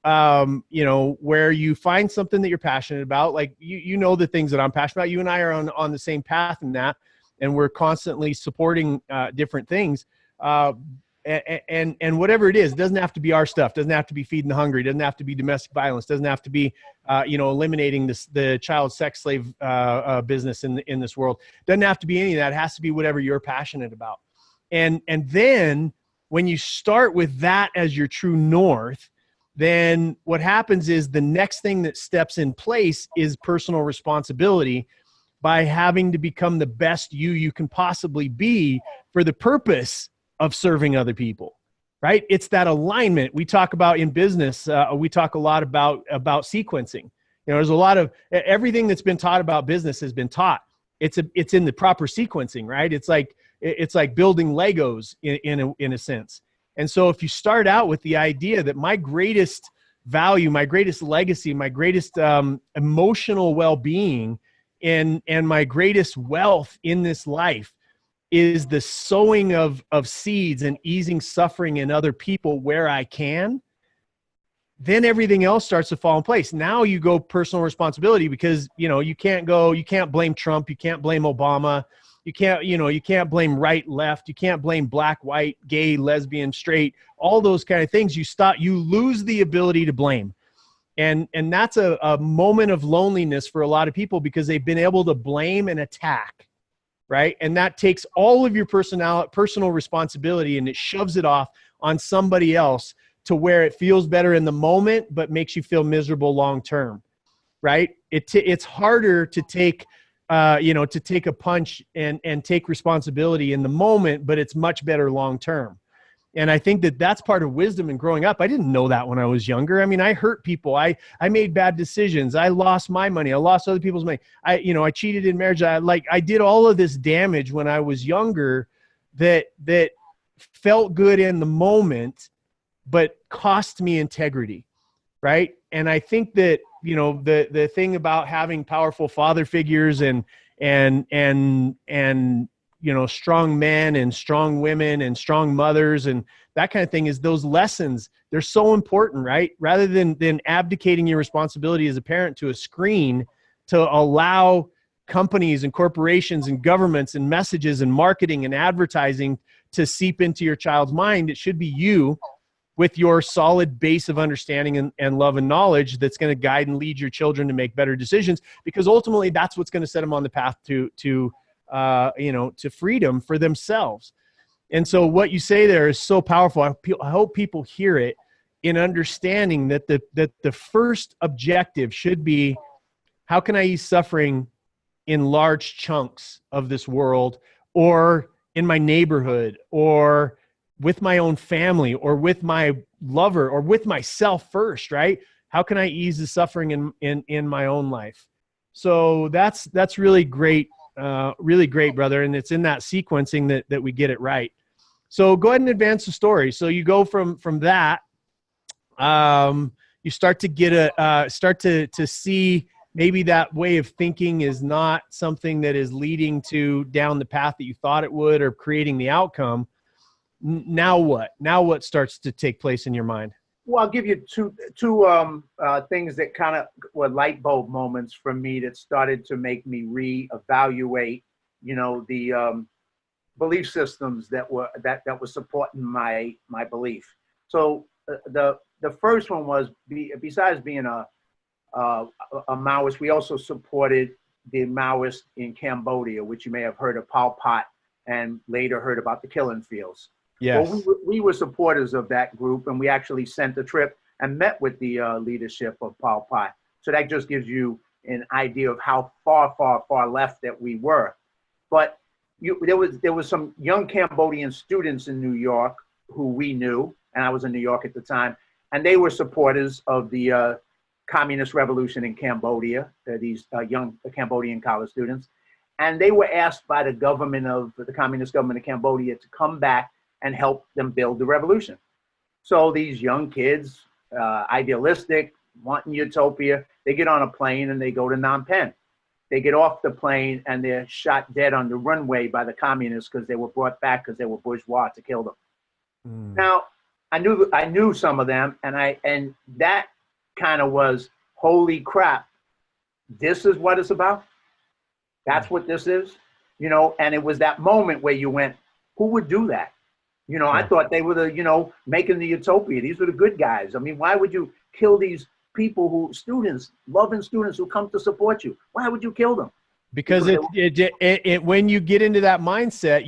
where you find something that you're passionate about. Like, the things that I'm passionate about. You and I are on the same path in that, and we're constantly supporting different things. And whatever it is, it doesn't have to be our stuff. Doesn't have to be feeding the hungry. Doesn't have to be domestic violence. Doesn't have to be, eliminating the child sex slave business in this world. Doesn't have to be any of that. It has to be whatever you're passionate about. And then when you start with that as your true north, then what happens is the next thing that steps in place is personal responsibility, by having to become the best you can possibly be for the purpose of serving other people, right? It's that alignment we talk about in business. We talk a lot about sequencing. There's a lot of everything that's been taught about business has been taught. It's in the proper sequencing, right? It's like building Legos in a sense. And so if you start out with the idea that my greatest value, my greatest legacy, my greatest emotional well-being, and my greatest wealth in this life is the sowing of seeds and easing suffering in other people where I can, then everything else starts to fall in place. Now you go personal responsibility, because, you can't blame Trump. You can't blame Obama. You can't blame right, left. You can't blame black, white, gay, lesbian, straight, all those kind of things. You lose the ability to blame. And that's a moment of loneliness for a lot of people, because they've been able to blame and attack. Right. And that takes all of your personal responsibility, and it shoves it off on somebody else, to where it feels better in the moment, but makes you feel miserable long term. Right. It's harder to take to take a punch and take responsibility in the moment, but it's much better long-term. And I think that that's part of wisdom in growing up. I didn't know that when I was younger. I mean, I hurt people. I made bad decisions. I lost my money. I lost other people's money. I cheated in marriage. I did all of this damage when I was younger that felt good in the moment, but cost me integrity. Right. And I think that, the thing about having powerful father figures and strong men and strong women and strong mothers and that kind of thing is those lessons. They're so important, right? Rather than abdicating your responsibility as a parent to a screen to allow companies and corporations and governments and messages and marketing and advertising to seep into your child's mind, it should be you with your solid base of understanding and love and knowledge that's going to guide and lead your children to make better decisions, because ultimately that's what's going to set them on the path to freedom for themselves. And so what you say there is so powerful. I hope people hear it in understanding that the first objective should be, how can I ease suffering in large chunks of this world, or in my neighborhood, or with my own family, or with my lover, or with myself first, right? How can I ease the suffering in my own life? So that's really great. Really great, brother. And it's in that sequencing that we get it right. So go ahead and advance the story. So you go from that, you start to get start to see maybe that way of thinking is not something that is leading to down the path that you thought it would, or creating the outcome. Now what? Now what starts to take place in your mind? Well, I'll give you two things that kind of were light bulb moments for me that started to make me reevaluate, the belief systems that were supporting my belief. So the first one was, besides being a Maoist, we also supported the Maoists in Cambodia, which you may have heard of Pol Pot, and later heard about the killing fields. Yes. Well, we were supporters of that group, and we actually sent a trip and met with the leadership of Pol Pot. So that just gives you an idea of how far left that we were. But there was some young Cambodian students in New York who we knew, and I was in New York at the time, and they were supporters of the communist revolution in Cambodia, these young Cambodian college students. And they were asked by the communist government of Cambodia to come back and help them build the revolution. So these young kids, idealistic, wanting utopia, they get on a plane and they go to Phnom Penh. They get off the plane and they're shot dead on the runway by the communists because they were brought back because they were bourgeois to kill them. Now, I knew some of them, and that kind of was, holy crap, this is what it's about? That's what this is? And it was that moment where you went, who would do that? I thought they were making the utopia. These were the good guys. I mean, why would you kill these people loving students who come to support you? Why would you kill them? Because when you get into that mindset,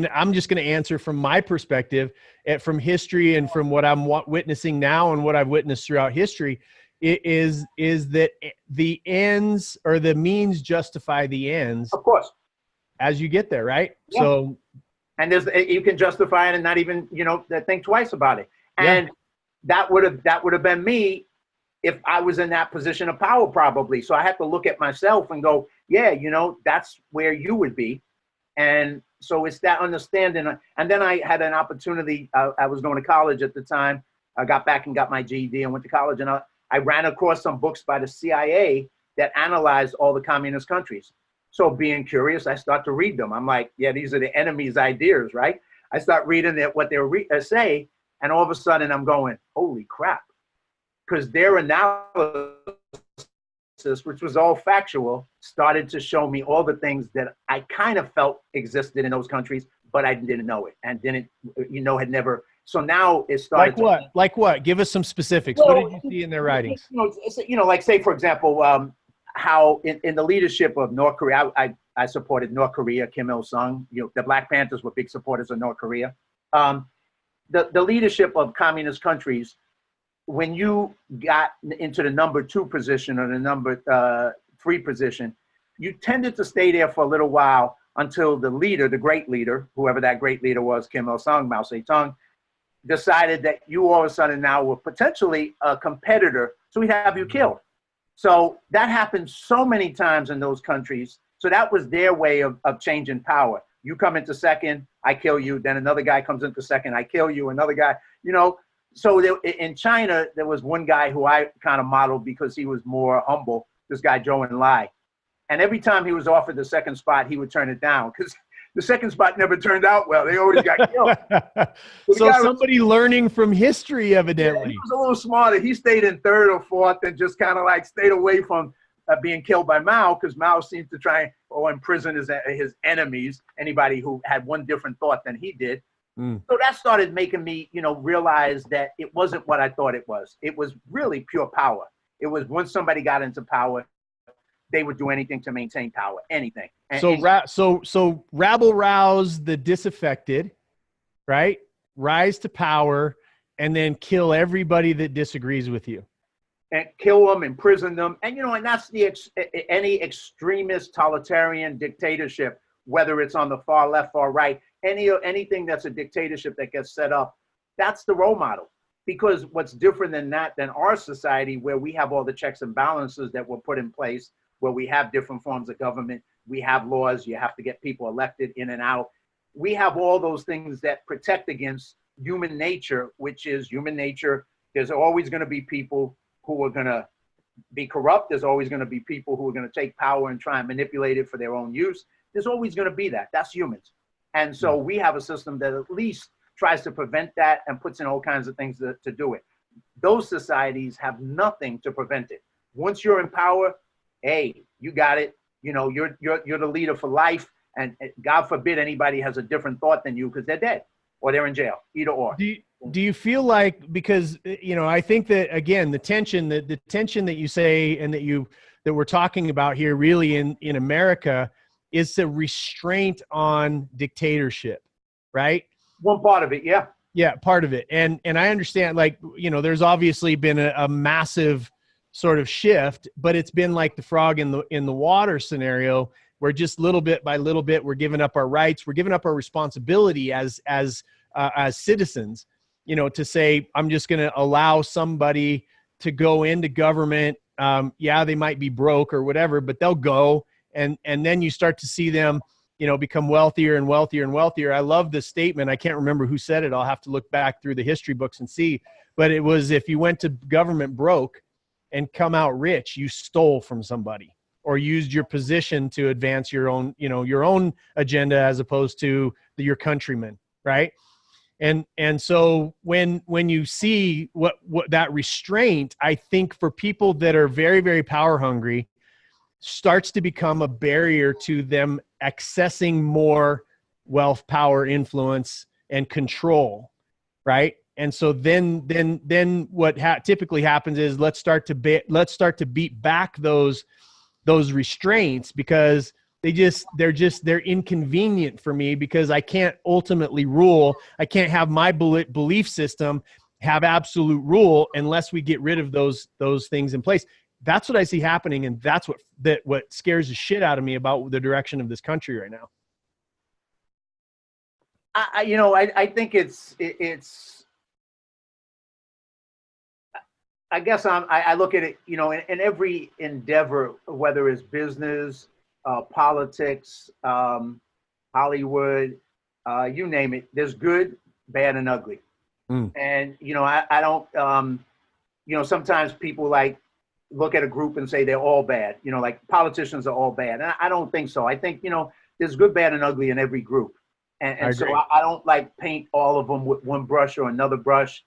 I'm just going to answer from my perspective, from history and from what I'm witnessing now and what I've witnessed throughout history, is that the ends or the means justify the ends. Of course. As you get there, right? Yeah. So. And you can justify it and not even, think twice about it. And that would have been me if I was in that position of power, probably. So I have to look at myself and go, yeah, that's where you would be. And so it's that understanding. And then I had an opportunity. I was going to college at the time. I got back and got my GED and went to college. And I ran across some books by the CIA that analyzed all the communist countries. So being curious, I start to read them. I'm like, yeah, these are the enemy's ideas, right? I start reading what they say, and all of a sudden I'm going, holy crap. Because their analysis, which was all factual, started to show me all the things that I kind of felt existed in those countries, but I didn't know it and had never. So now it started. Like what? Give us some specifics. Well, what did you see in their writings? Like say, for example, how in the leadership of North Korea, I supported North Korea, Kim Il-sung. The Black Panthers were big supporters of North Korea. The leadership of communist countries, when you got into the number 2 position or the number 3 position, you tended to stay there for a little while until the leader, the great leader, whoever that great leader was, Kim Il-sung, Mao Zedong, decided that you all of a sudden now were potentially a competitor, so he'd have you killed. So that happened so many times in those countries. So that was their way of changing power. You come into second, I kill you. Then another guy comes into second, I kill you. Another guy, you know. So there, in China, there was one guy who I kind of modeled because he was more humble, this guy, Zhou Enlai. And every time he was offered the second spot, he would turn it down because the second spot never turned out well. They always got killed. So somebody learning from history, evidently. Yeah, he was a little smarter. He stayed in third or fourth and just kind of like stayed away from being killed by Mao, because Mao seemed to try or imprison his enemies, anybody who had one different thought than he did. So that started making me, you know, realize that it wasn't what I thought it was. It was really pure power. It was once somebody got into power, they would do anything to maintain power, anything. So rabble rouse the disaffected, right? Rise to power, and then kill everybody that disagrees with you. And kill them, imprison them. And, you know, and that's any extremist totalitarian dictatorship, whether it's on the far left, far right, anything that's a dictatorship that gets set up, that's the role model. Because what's different than our society, where we have all the checks and balances that were put in place, where we have different forms of government, we have laws, you have to get people elected in and out. We have all those things that protect against human nature, which is human nature. There's always going to be people who are going to be corrupt. There's always going to be people who are going to take power and try and manipulate it for their own use. There's always going to be that. That's humans. And so we have a system that at least tries to prevent that and puts in all kinds of things to do it. Those societies have nothing to prevent it. Once you're in power, hey, you got it. You know, you're the leader for life. And God forbid anybody has a different thought than you, because they're dead or they're in jail, either or. Do you feel like, because, you know, I think that, again, the tension that you say and that we're talking about here really in America is the restraint on dictatorship, right? One part of it, yeah. Yeah, part of it. And I understand, like, you know, there's obviously been a massive sort of shift, but it's been like the frog in the water scenario, where just little bit by little bit, we're giving up our rights, we're giving up our responsibility as citizens, you know, to say, I'm just going to allow somebody to go into government. Yeah, they might be broke or whatever, but they'll go. And then you start to see them, you know, become wealthier and wealthier and wealthier. I love this statement. I can't remember who said it. I'll have to look back through the history books and see, but it was, if you went to government broke and come out rich, you stole from somebody or used your position to advance your own, you know, your own agenda as opposed to your countrymen. Right. And so when you see what that restraint, I think for people that are very, very power hungry, starts to become a barrier to them accessing more wealth, power, influence, and control. Right. And so then what typically happens is let's start to beat back those restraints, because they're inconvenient for me, because I can't ultimately rule. I can't have my belief system have absolute rule unless we get rid of those things in place. That's what I see happening, and that's what scares the shit out of me about the direction of this country right now. I think it's. I guess I look at it, you know, in every endeavor, whether it's business, politics, Hollywood, you name it. There's good, bad, and ugly. And you know, I don't. You know, sometimes people like look at a group and say they're all bad. You know, like politicians are all bad, and I don't think so. I think, you know, there's good, bad, and ugly in every group, and so I don't like paint all of them with one brush or another brush.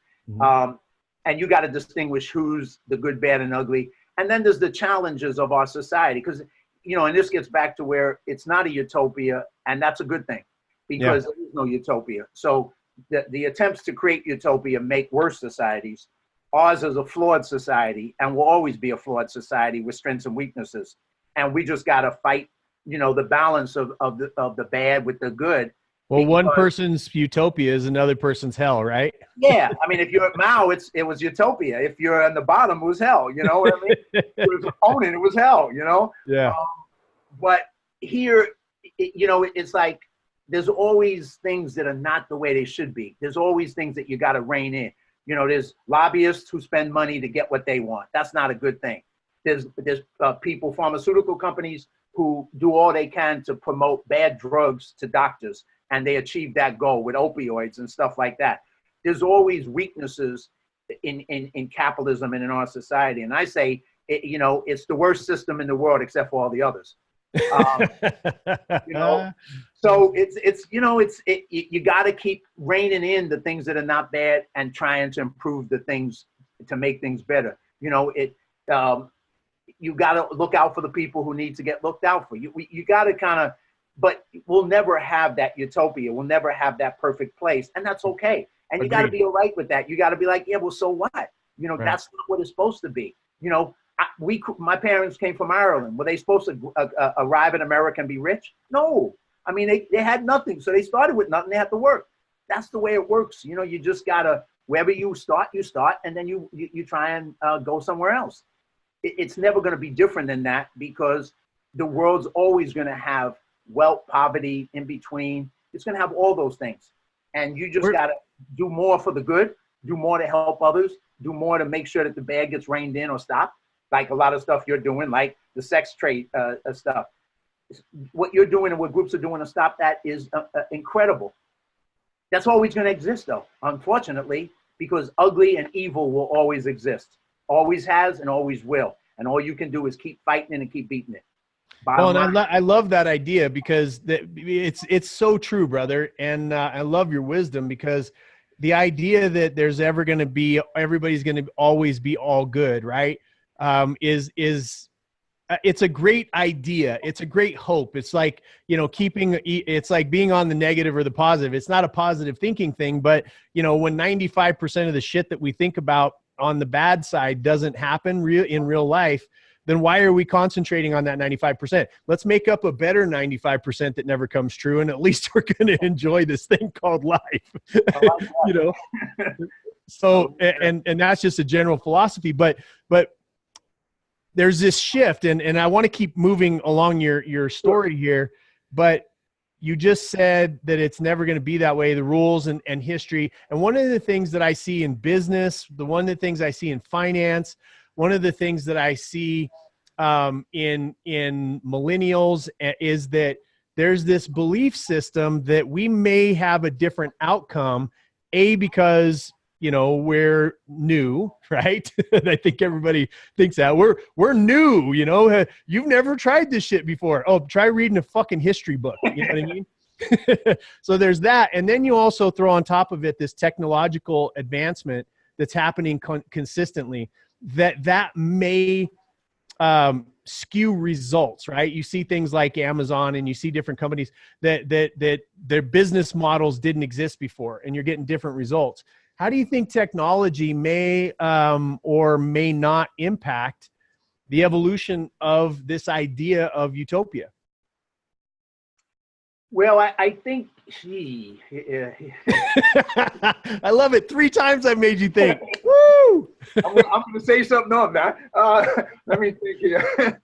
And you got to distinguish who's the good, bad, and ugly. And then there's the challenges of our society, because, you know, and this gets back to where it's not a utopia, and that's a good thing, because there is no utopia. So the attempts to create utopia make worse societies. Ours is a flawed society, and will always be a flawed society with strengths and weaknesses. And we just got to fight, you know, the balance of the bad with the good. Well, one person's utopia is another person's hell, right? Yeah, I mean, if you're at Mao, it was utopia. If you're on the bottom, it was hell. You know what I mean? If it was opponent, it was hell. You know. Yeah. But here, it's like there's always things that are not the way they should be. There's always things that you got to rein in. There's lobbyists who spend money to get what they want. That's not a good thing. There's people, pharmaceutical companies, who do all they can to promote bad drugs to doctors, and they achieve that goal with opioids and stuff like that. There's always weaknesses in capitalism and in our society. And I say, it's the worst system in the world except for all the others. So you got to keep reining in the things that are not bad and trying to improve the things to make things better. You got to look out for the people who need to get looked out for. You got to but we'll never have that utopia. We'll never have that perfect place. And that's okay. And you got to be all right with that. You got to be like, yeah, well, so what? Right. That's not what it's supposed to be. My parents came from Ireland. Were they supposed to arrive in America and be rich? No. I mean, they had nothing. So they started with nothing. They had to work. That's the way it works. You just got to, wherever you start, and then you try and go somewhere else. It's never going to be different than that, because the world's always going to have wealth, poverty, in between. It's going to have all those things. And you just got to do more for the good, do more to help others, do more to make sure that the bad gets reined in or stopped. Like a lot of stuff you're doing, like the sex trade stuff. What you're doing and what groups are doing to stop that is incredible. That's always going to exist, though, unfortunately, because ugly and evil will always exist. Always has and always will. And all you can do is keep fighting it and keep beating it. Well, and I love that idea, because it's so true, brother. And I love your wisdom, because the idea that there's everybody's going to always be all good, right? It's a great idea. It's a great hope. It's like, it's like being on the negative or the positive. It's not a positive thinking thing, but when 95% of the shit that we think about on the bad side doesn't happen in real life, then why are we concentrating on that 95%? Let's make up a better 95% that never comes true. And at least we're going to enjoy this thing called life, So, and that's just a general philosophy, but there's this shift, and I want to keep moving along your story here, but you just said that it's never going to be that way, the rules and history. And one of the things that I see in business, one of the things I see in finance, one of the things that I see in millennials is that there's this belief system that we may have a different outcome, because we're new, right? I think everybody thinks that we're new, you've never tried this shit before. Oh, try reading a fucking history book. You know what I mean? So there's that. And then you also throw on top of it this technological advancement that's happening consistently that may skew results, right? You see things like Amazon, and you see different companies that their business models didn't exist before, and you're getting different results. How do you think technology may or may not impact the evolution of this idea of utopia? Well, I think, I love it. 3 times I've made you think. Woo! I'm going to say something on that. Let me think here.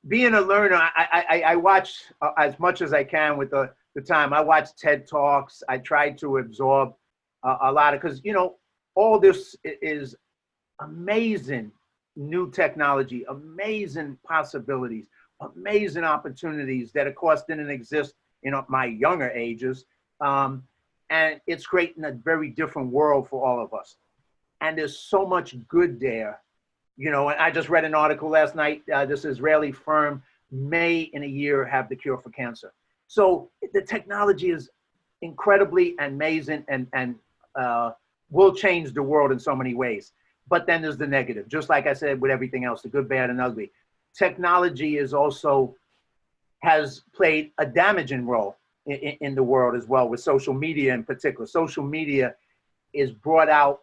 Being a learner, I watch as much as I can with the time. I watch TED Talks. I try to absorb a lot of, because, all this is amazing new technology, amazing possibilities, amazing opportunities that, of course, didn't exist in my younger ages. And it's creating a very different world for all of us. And there's so much good there. And I just read an article last night. This Israeli firm may in a year have the cure for cancer. So the technology is incredibly amazing and will change the world in so many ways. But then there's the negative, just like I said with everything else, the good, bad, and ugly. Technology has played a damaging role in the world as well, with social media in particular. Social media brought out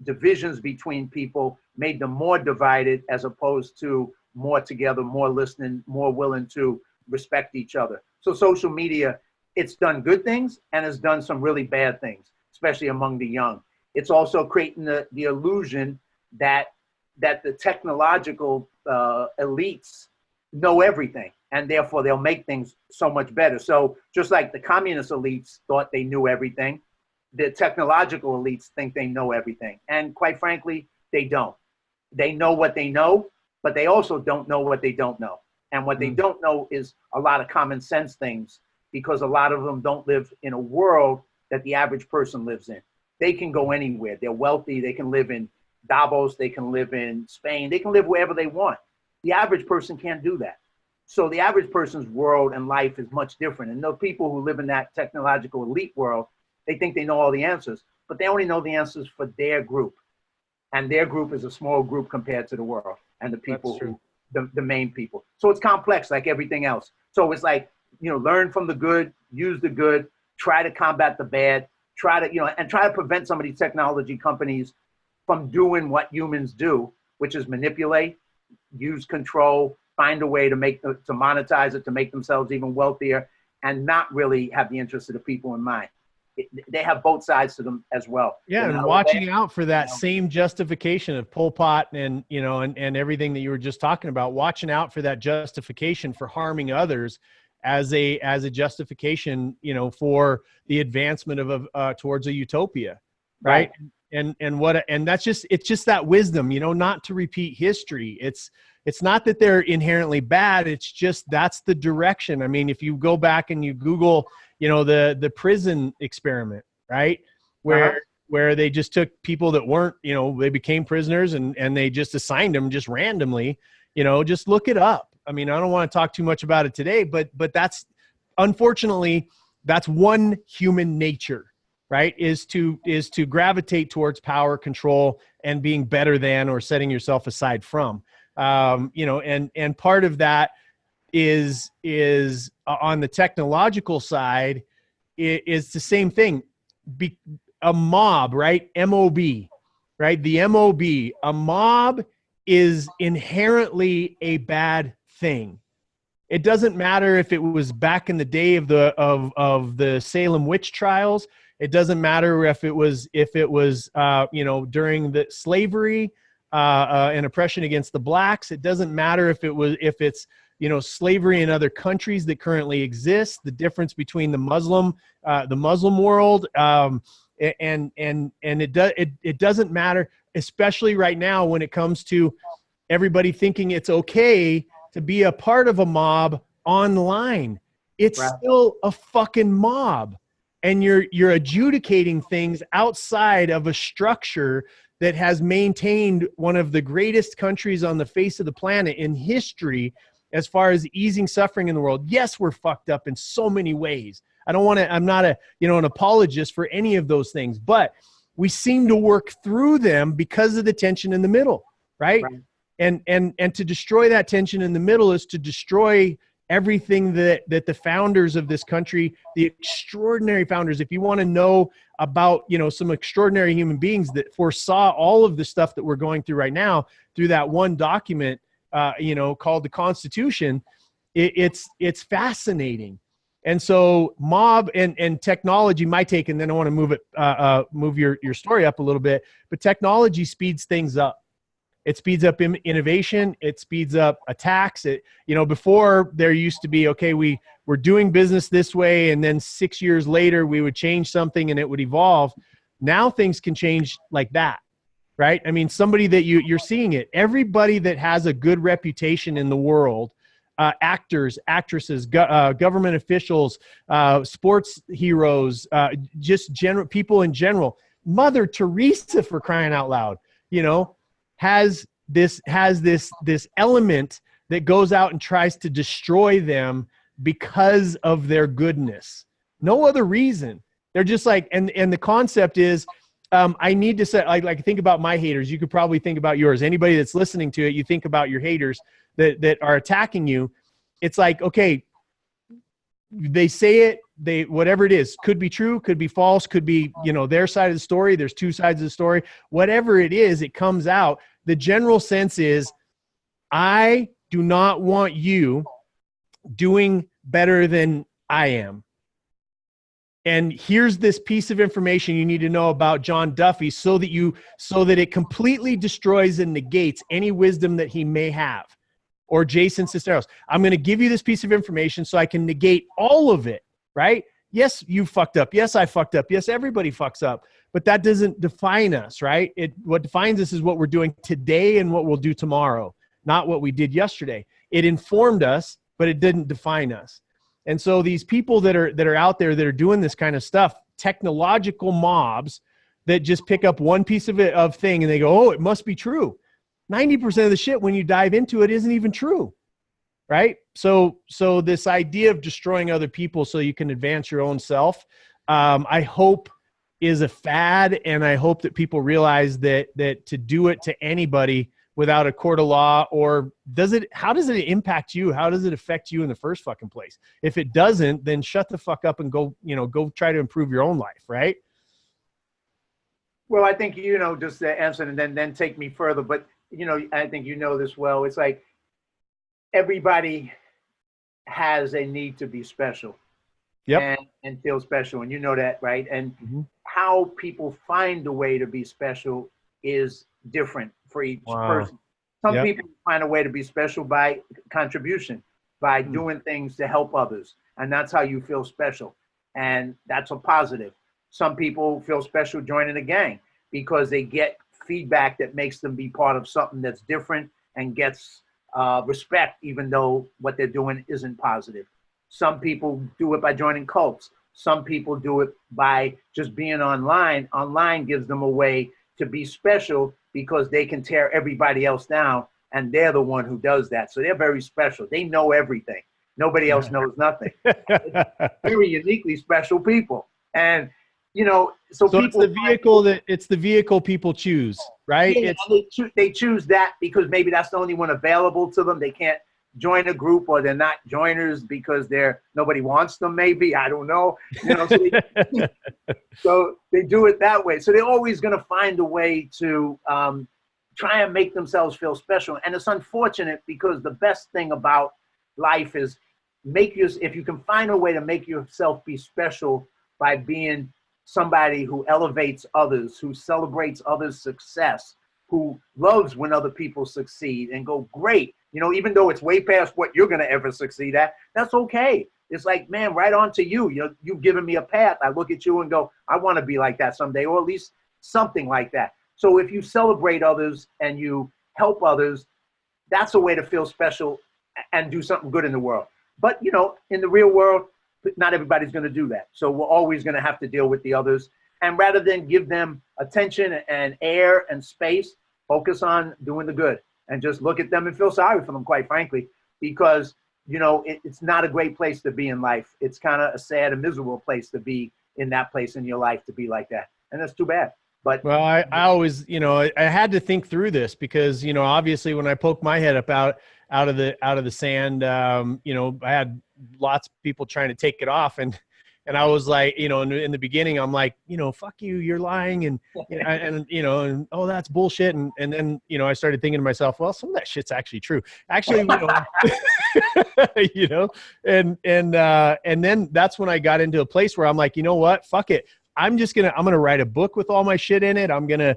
divisions between people, made them more divided as opposed to more together, more listening, more willing to respect each other. So social media, it's done good things and it's done some really bad things, especially among the young. It's also creating the illusion that that the technological elites know everything, and therefore they'll make things so much better. So just like the communist elites thought they knew everything, the technological elites think they know everything. And quite frankly, they don't. They know what they know, but they also don't know what they don't know. And what they don't know is a lot of common sense things, because a lot of them don't live in a world that the average person lives in. They can go anywhere. They're wealthy. They can live in Davos. They can live in Spain. They can live wherever they want. The average person can't do that. So the average person's world and life is much different. And those people who live in that technological elite world, they think they know all the answers, but they only know the answers for their group. And their group is a small group compared to the world and the people who, the main people. So it's complex like everything else. So it's like, you know, learn from the good, use the good, try to combat the bad, try to, you know, and try to prevent some of these technology companies from doing what humans do, which is manipulate, use control, find a way to to monetize it, to make themselves even wealthier, and not really have the interest of the people in mind. They have both sides to them as well. Yeah, and watching out for that same justification of Pol Pot and, you know, and everything that you were just talking about, watching out for that justification for harming others as a justification, you know, for the advancement of towards a utopia, right? And that's just, it's just that wisdom, you know, not to repeat history. It's not that they're inherently bad. It's just, that's the direction. I mean, if you go back and you Google, you know, the prison experiment, right? Where they just took people that weren't, you know, they became prisoners and they just assigned them just randomly, you know, just look it up. I mean, I don't want to talk too much about it today, but that's, unfortunately, that's one human nature, right? Is to gravitate towards power, control, and being better than, or setting yourself aside from, you know, and part of that is on the technological side is the same thing. A mob, right? MOB, right? The MOB, a mob is inherently a bad thing. It doesn't matter if it was back in the day of the Salem witch trials. It doesn't matter if it was you know, during the slavery and oppression against the blacks. It doesn't matter if it's you know, slavery in other countries that currently exist. The difference between the Muslim world and it doesn't matter, especially right now when it comes to everybody thinking it's okay to be a part of a mob online. It's still a fucking mob, and you're adjudicating things outside of a structure that has maintained one of the greatest countries on the face of the planet in history as far as easing suffering in the world. Yes, we're fucked up in so many ways. I'm not an apologist for any of those things, but we seem to work through them because of the tension in the middle, right? And to destroy that tension in the middle is to destroy everything that the founders of this country, the extraordinary founders, if you want to know about, you know, some extraordinary human beings that foresaw all of the stuff that we're going through right now through that one document, you know, called the Constitution, it's fascinating. And so mob and technology, my take, and then I want to move your story up a little bit, but technology speeds things up. It speeds up innovation. It speeds up attacks. You know, before there used to be, okay, we're doing business this way, and then 6 years later we would change something and it would evolve. Now things can change like that, right? I mean, somebody that you're seeing it, everybody that has a good reputation in the world, actors, actresses, government officials, sports heroes, just people in general, Mother Teresa, for crying out loud, you know, has this element that goes out and tries to destroy them because of their goodness. No other reason. They're just like, and the concept is, I need to say, like think about my haters. You could probably think about yours. Anybody that's listening to it, you think about your haters that are attacking you. It's like, okay, they say it, whatever it is, could be true, could be false, could be, you know, their side of the story. There's two sides of the story. Whatever it is, it comes out. The general sense is, I do not want you doing better than I am. And here's this piece of information you need to know about John Duffy so that it completely destroys and negates any wisdom that he may have. Or Jason Cisneros, I'm going to give you this piece of information so I can negate all of it, right? Yes, you fucked up. Yes, I fucked up. Yes, everybody fucks up. But that doesn't define us, right? What defines us is what we're doing today and what we'll do tomorrow, not what we did yesterday. It informed us, but it didn't define us. And so these people that are out there that are doing this kind of stuff, technological mobs that just pick up one piece of thing and they go, oh, it must be true. 90% of the shit when you dive into it isn't even true, right? So this idea of destroying other people so you can advance your own self, I hope is a fad, and I hope that people realize that to do it to anybody without a court of law, or how does it impact you? How does it affect you in the first fucking place? If it doesn't, then shut the fuck up and go try to improve your own life, right? Well, I think, just to answer and then take me further, but I think this well. It's like everybody has a need to be special. Yep. And feel special. And you know that, right? And how people find a way to be special is different for each person. Some people find a way to be special by contribution, by doing things to help others. And that's how you feel special. And that's a positive. Some people feel special joining a gang because they get feedback that makes them be part of something that's different and gets respect, even though what they're doing isn't positive. Some people do it by joining cults. Some people do it by just being online. Online gives them a way to be special because they can tear everybody else down, and they're the one who does that. So they're very special. They know everything. Nobody else knows nothing. Very uniquely special people. And so people, it's the vehicle people choose, right? Yeah, they choose that because maybe that's the only one available to them. They can't join a group, or they're not joiners because nobody wants them. Maybe, I don't know. So they do it that way. So they're always going to find a way to try and make themselves feel special. And it's unfortunate because the best thing about life is if you can find a way to make yourself be special by being somebody who elevates others, who celebrates others' success, who loves when other people succeed and go, great. Even though it's way past what you're going to ever succeed at, that's okay. It's like, man, right on to you. You've given me a path. I look at you and go, I want to be like that someday, or at least something like that. So if you celebrate others and you help others, that's a way to feel special and do something good in the world. But, in the real world, not everybody's going to do that. So we're always going to have to deal with the others. And rather than give them attention and air and space, focus on doing the good and just look at them and feel sorry for them, quite frankly, because, it's not a great place to be in life. It's kind of a sad and miserable place to be in that place in your life, to be like that. And that's too bad. But well, I always, I had to think through this because, obviously when I poked my head up out of the sand, I had lots of people trying to take it off, and I was like, in the beginning, I'm like, fuck you, you're lying, and oh, that's bullshit, and then I started thinking to myself, well, some of that shit's actually true, actually, and then that's when I got into a place where I'm like, you know what, fuck it. I'm gonna write a book with all my shit in it. I'm gonna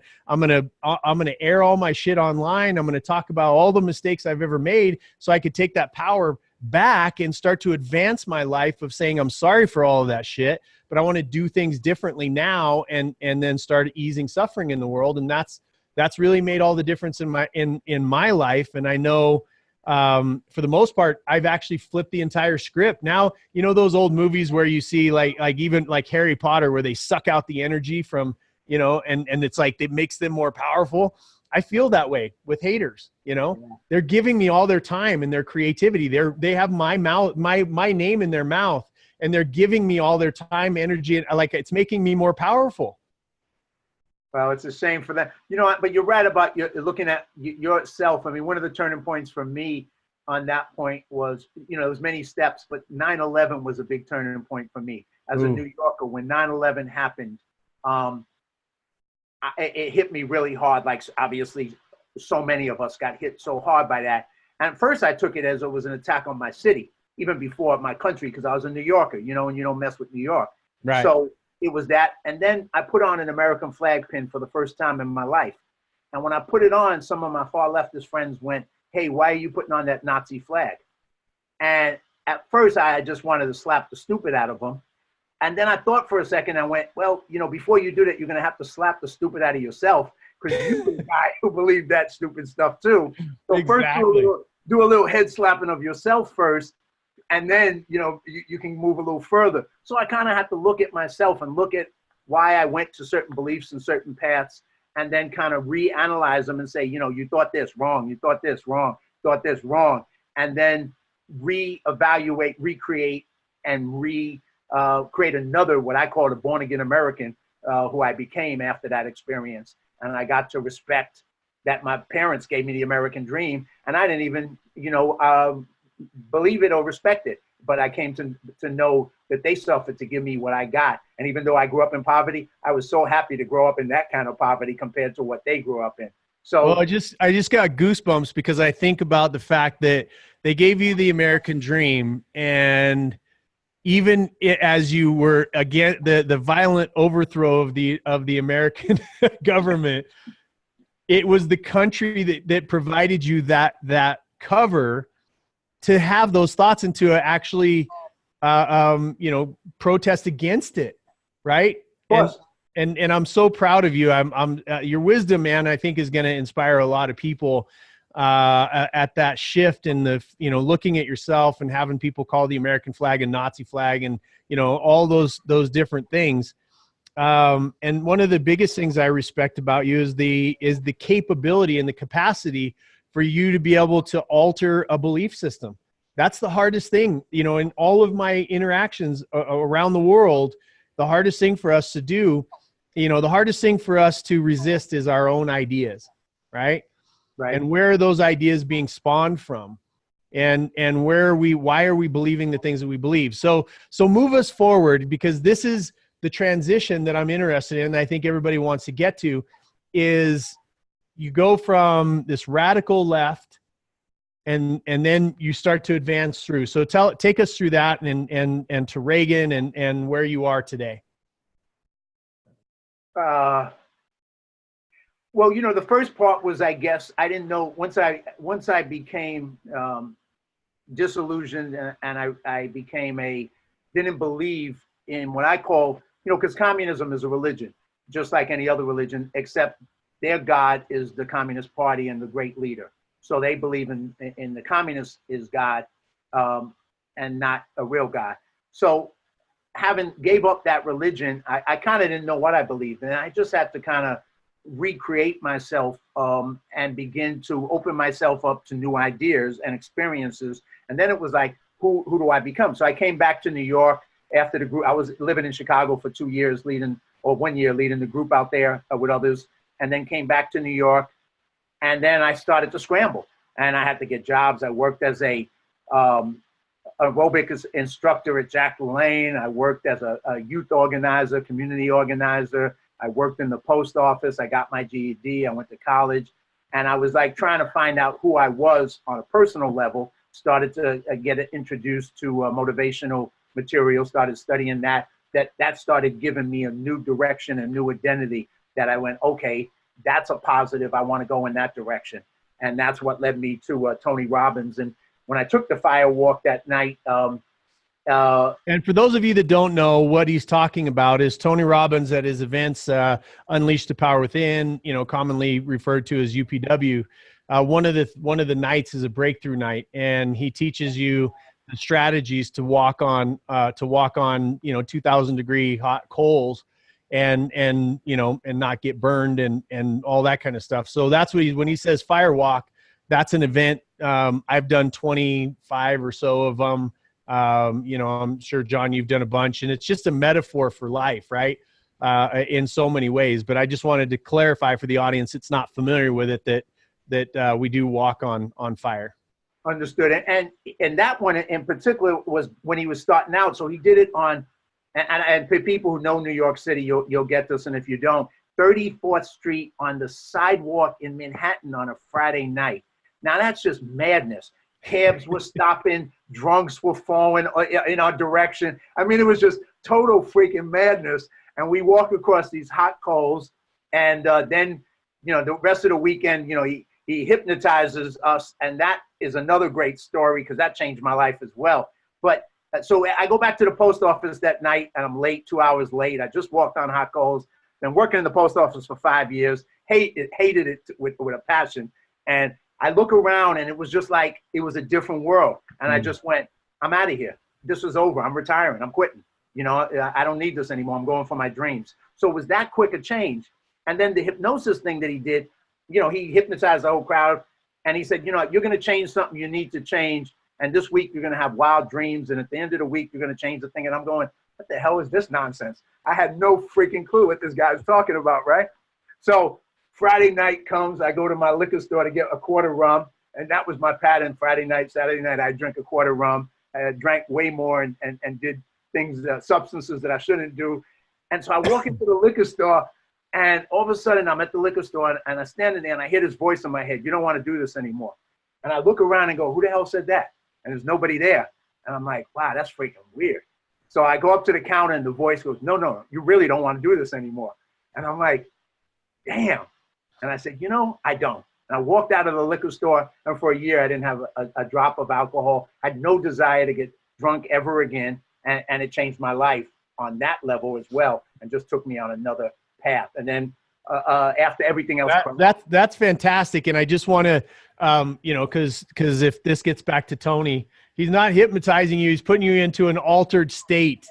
air all my shit online. I'm gonna talk about all the mistakes I've ever made so I could take that power back and start to advance my life of saying, I'm sorry for all of that shit, but I want to do things differently now and then start easing suffering in the world. And that's really made all the difference in my life. And I know, for the most part, I've actually flipped the entire script. Now, those old movies where you see like even like Harry Potter, where they suck out the energy from, and it's like, it makes them more powerful. I feel that way with haters, they're giving me all their time and their creativity. They have my name in their mouth, and they're giving me all their time, energy, and like, it's making me more powerful. Well, it's a shame for that. But you're right about looking at yourself. I mean, one of the turning points for me on that point was, there was many steps, but 9/11 was a big turning point for me as a New Yorker. When 9/11 happened, it hit me really hard. Like, obviously, so many of us got hit so hard by that. And at first, I took it as it was an attack on my city, even before my country, because I was a New Yorker, and you don't mess with New York. Right. So it was that. And then I put on an American flag pin for the first time in my life. And when I put it on, some of my far leftist friends went, "Hey, why are you putting on that Nazi flag?" And at first, I just wanted to slap the stupid out of them. And then I thought for a second, I went, well, you know, before you do that, you're going to have to slap the stupid out of yourself, because you're the guy who believed that stupid stuff too. So Exactly. first do a little head slapping of yourself first, and then, you know, you can move a little further. So I kind of have to look at myself and look at why I went to certain beliefs and certain paths, and then kind of reanalyze them and say, you know, you thought this wrong, you thought this wrong, thought this wrong, and then reevaluate, recreate, and create another, what I call a born again American, who I became after that experience. And I got to respect that my parents gave me the American dream, and I didn't even, you know, believe it or respect it. But I came to know that they suffered to give me what I got. And even though I grew up in poverty, I was so happy to grow up in that kind of poverty compared to what they grew up in. So, well, I just got goosebumps because I think about the fact that they gave you the American dream, and even as you were again the violent overthrow of the American government, it was the country that provided you that cover to have those thoughts and to actually you know, protest against it, right? And I'm so proud of you. I'm your wisdom, man, I think is going to inspire a lot of people at that shift in the, you know, looking at yourself and having people call the American flag a Nazi flag, and, you know, all those different things. And one of the biggest things I respect about you is the capability and the capacity for you to be able to alter a belief system. That's the hardest thing, you know, in all of my interactions around the world. The hardest thing for us to do, you know, the hardest thing for us to resist is our own ideas, right? right. And where are those ideas being spawned from? And why are we believing the things that we believe? So move us forward, because this is the transition that I'm interested in. I think everybody wants to get to is you go from this radical left and then you start to advance through. So take us through that and to Reagan and where you are today. Well, you know, the first part was, I guess, I didn't know, once I became disillusioned, and I didn't believe in what I call, you know, because communism is a religion, just like any other religion, except their God is the Communist Party and the great leader. So they believe in the communist is God, and not a real God. So having gave up that religion, I kind of didn't know what I believed, and I just had to kind of recreate myself and begin to open myself up to new ideas and experiences. And then it was like, who do I become? So I came back to New York after the group. I was living in Chicago for 2 years, 1 year leading the group out there with others, and then came back to New York. And then I started to scramble, and I had to get jobs. I worked as a aerobic instructor at Jack LaLanne. I worked as a youth organizer, community organizer. I worked in the post office. I got my GED. I went to college, and I was like trying to find out who I was on a personal level. Started to get introduced to motivational material. Started studying that. That started giving me a new direction, a new identity. That I went, okay, that's a positive. I want to go in that direction, and that's what led me to Tony Robbins. And when I took the fire walk that night. And for those of you that don't know, what he's talking about is Tony Robbins at his events, Unleash the Power Within, you know, commonly referred to as UPW. One of the nights is a breakthrough night, and he teaches you the strategies to walk on, you know, 2,000-degree hot coals, and you know, and not get burned and all that kind of stuff. So that's what when he says fire walk, that's an event. I've done 25 or so of them. You know, I'm sure, John, you've done a bunch, and it's just a metaphor for life, right? In so many ways. But I just wanted to clarify for the audience that's not familiar with it that we do walk on fire. Understood. And that one in particular was when he was starting out. So he did it on, and for people who know New York City, you'll get this. And if you don't, 34th Street on the sidewalk in Manhattan on a Friday night. Now that's just madness. cabs were stopping, drunks were falling in our direction. I mean, it was just total freaking madness. And we walked across these hot coals, and then, you know, the rest of the weekend, you know, he hypnotizes us, and that is another great story because that changed my life as well. But so I go back to the post office that night, and I'm late, 2 hours late. I just walked on hot coals. Been working in the post office for 5 years. Hated it with a passion. And I look around, and it was just like it was a different world. And I just went, I'm out of here. This is over. I'm retiring. I'm quitting. You know, I don't need this anymore. I'm going for my dreams. So it was that quick a change. And then the hypnosis thing that he did, you know, he hypnotized the whole crowd. And he said, you know, you're going to change something you need to change. And this week you're going to have wild dreams. And at the end of the week, you're going to change the thing. And I'm going, what the hell is this nonsense? I had no freaking clue what this guy was talking about, right? So Friday night comes, I go to my liquor store to get a quarter rum. And that was my pattern. Friday night, Saturday night, I drink a quarter rum. I drank way more and did things, substances that I shouldn't do. And so I walk into the liquor store, and all of a sudden I'm at the liquor store, and I'm standing there, and I hear this voice in my head, you don't want to do this anymore. And I look around and go, who the hell said that? And there's nobody there. And I'm like, wow, that's freaking weird. So I go up to the counter, and the voice goes, no, you really don't want to do this anymore. And I'm like, damn. And I said, you know, I don't. And I walked out of the liquor store, and for a year I didn't have a drop of alcohol. I had no desire to get drunk ever again. And it changed my life on that level as well, and just took me on another path. And then after everything else, that's fantastic. And I just want to, you know, because if this gets back to Tony, he's not hypnotizing you; he's putting you into an altered state.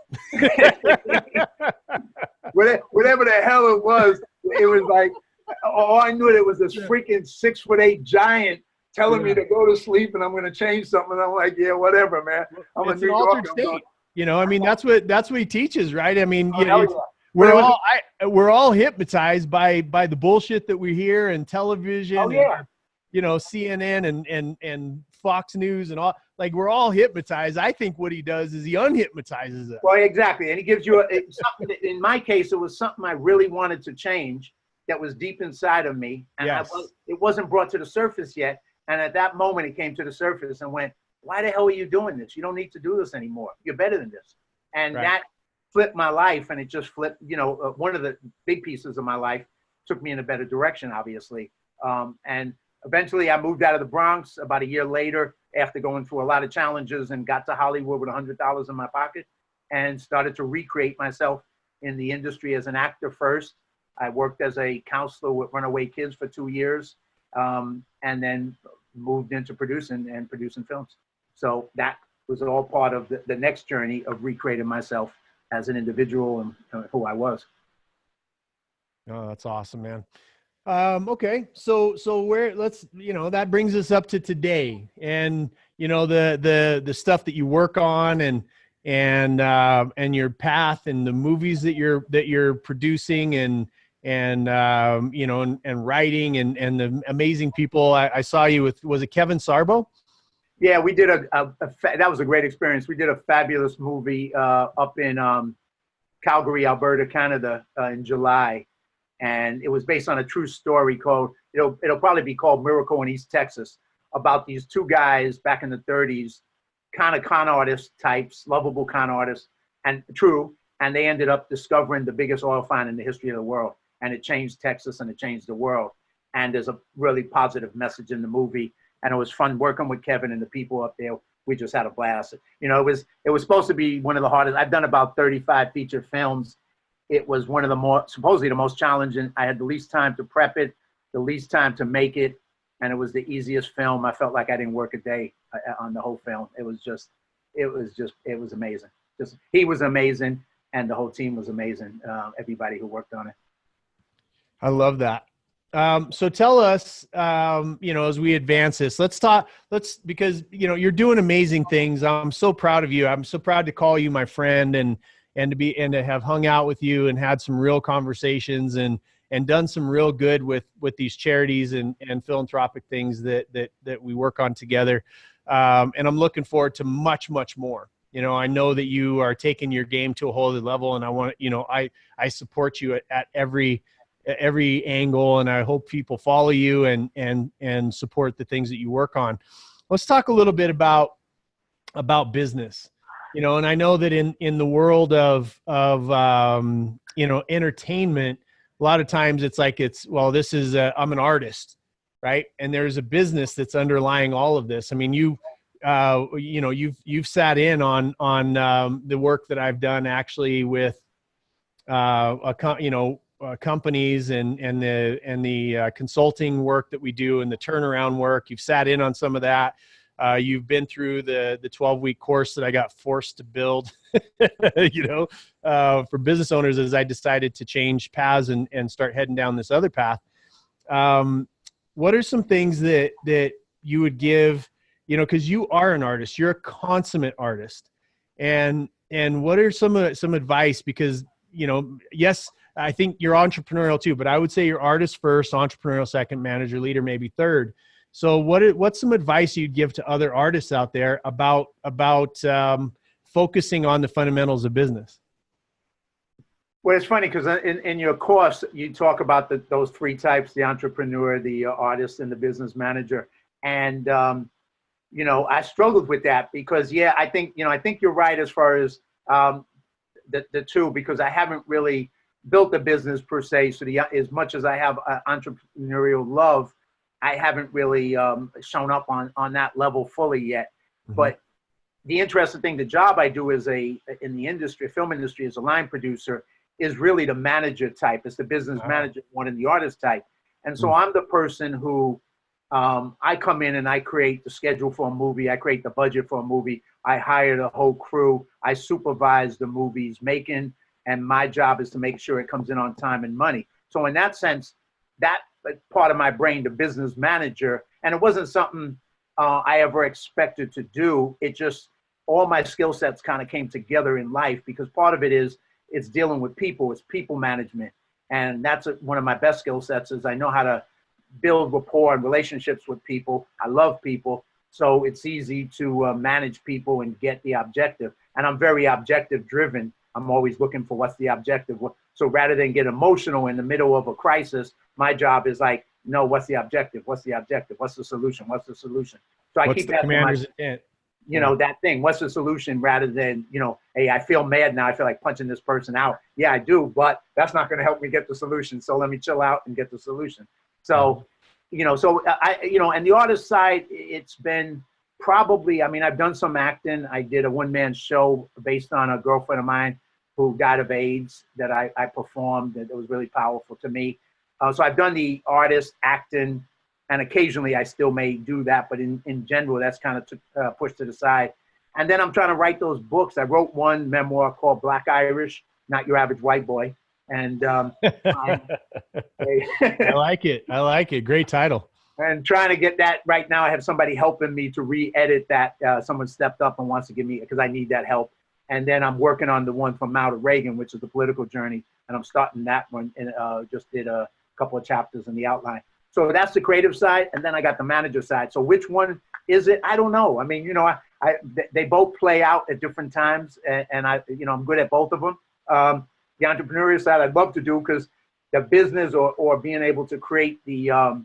Whatever the hell it was like, oh, I knew it was this freaking 6'8" giant telling me to go to sleep, and I'm going to change something. And I'm like, yeah, whatever, man. I'm it's an altered state. You know, I mean, that's what he teaches, right? I mean, we're all hypnotized by the bullshit that we hear in television, and, you know, CNN and Fox News and all. Like, we're all hypnotized. I think what he does is he unhypnotizes us. Well, exactly, and he gives you something. In my case, it was something I really wanted to change that was deep inside of me, and it wasn't brought to the surface yet. And at that moment, it came to the surface and went, why the hell are you doing this? You don't need to do this anymore. You're better than this. And that flipped my life, and it just flipped, you know, one of the big pieces of my life, took me in a better direction, obviously. And eventually I moved out of the Bronx about a year later after going through a lot of challenges, and got to Hollywood with $100 in my pocket, and started to recreate myself in the industry as an actor first. I worked as a counselor with runaway kids for 2 years, and then moved into producing films. So that was all part of the next journey of recreating myself as an individual and who I was. Oh, that's awesome, man. Okay. So that brings us up to today, and, you know, the stuff that you work on, and your path, and the movies that you're producing, and you know, and writing, and the amazing people. I saw you with, was it Kevin Sarbo? Yeah, we did that was a great experience. We did a fabulous movie up in Calgary, Alberta, Canada, in July, and it was based on a true story called, it'll probably be called Miracle in East Texas, about these two guys back in the 30s, kind of con artist types, lovable con artists, and they ended up discovering the biggest oil find in the history of the world, and it changed Texas, and it changed the world. And there's a really positive message in the movie. And it was fun working with Kevin and the people up there. We just had a blast. You know, it was supposed to be one of the hardest. I've done about 35 feature films. It was one of the supposedly the most challenging. I had the least time to prep it, the least time to make it, and it was the easiest film. I felt like I didn't work a day on the whole film. It was amazing. He was amazing, and the whole team was amazing. Everybody who worked on it. I love that. So tell us, you know, as we advance this, because, you know, you're doing amazing things. I'm so proud of you. I'm so proud to call you my friend, and to have hung out with you and had some real conversations, and done some real good with these charities and philanthropic things that we work on together. And I'm looking forward to much, much more. You know, I know that you are taking your game to a whole other level, and I support you at every angle, and I hope people follow you and support the things that you work on. let's talk a little bit about business. You know, and I know that in the world of you know, entertainment, a lot of times it's like, well, this is I'm an artist, right? And there's a business that's underlying all of this. I mean, you know, you've sat in on the work that I've done actually with companies and the consulting work that we do and the turnaround work. You've sat in on some of that. You've been through the 12-week course that I got forced to build, you know, for business owners as I decided to change paths and start heading down this other path. What are some things that you would give, you know, because you are an artist, you're a consummate artist, and what are some advice? Because, you know, yes, I think you're entrepreneurial too, but I would say you're artist first, entrepreneurial second, manager, leader, maybe third. So what's some advice you'd give to other artists out there about focusing on the fundamentals of business? Well, it's funny because in your course, you talk about those three types: the entrepreneur, the artist, and the business manager. And, you know, I struggled with that because, yeah, I think you're right as far as the two, because I haven't really built a business per se. So as much as I have entrepreneurial love, I haven't really shown up on that level fully yet. Mm-hmm. But the interesting thing, the job I do in the industry, film industry, as a line producer, is really the manager type. It's the business manager one and the artist type. And so I'm the person who I come in and I create the schedule for a movie. I create the budget for a movie. I hire the whole crew. I supervise the movie's making, and my job is to make sure it comes in on time and money. So in that sense, that part of my brain, the business manager, and it wasn't something I ever expected to do. It just, all my skill sets kind of came together in life, because part of it is it's dealing with people, it's people management. And that's one of my best skill sets, is I know how to build rapport and relationships with people. I love people. So it's easy to manage people and get the objective. And I'm very objective driven. I'm always looking for what's the objective. So rather than get emotional in the middle of a crisis, my job is like, no, what's the objective? What's the objective? What's the solution? What's the solution? So I keep that commander's intent. You know, that thing, what's the solution, rather than, you know, hey, I feel mad now, I feel like punching this person out. Yeah, I do, but that's not going to help me get the solution. So let me chill out and get the solution. So, you know, and the artist side, it's been probably, I mean, I've done some acting. I did a one-man show based on a girlfriend of mine who died of AIDS that I performed. That was really powerful to me. So I've done the artist, acting, and occasionally I still may do that, but in general, that's kind of pushed to the side. And then I'm trying to write those books. I wrote one memoir called Black Irish, Not Your Average White Boy. And I like it. I like it. Great title. And trying to get that right now. I have somebody helping me to re-edit that. Someone stepped up and wants to give me, because I need that help. And then I'm working on the one from Mao to Reagan, which is the political journey. And I'm starting that one, and just did a couple of chapters in the outline. So that's the creative side. And then I got the manager side. So which one is it? I don't know. I mean, you know, they both play out at different times, and I'm good at both of them. The entrepreneurial side I'd love to do, because the business or being able to create the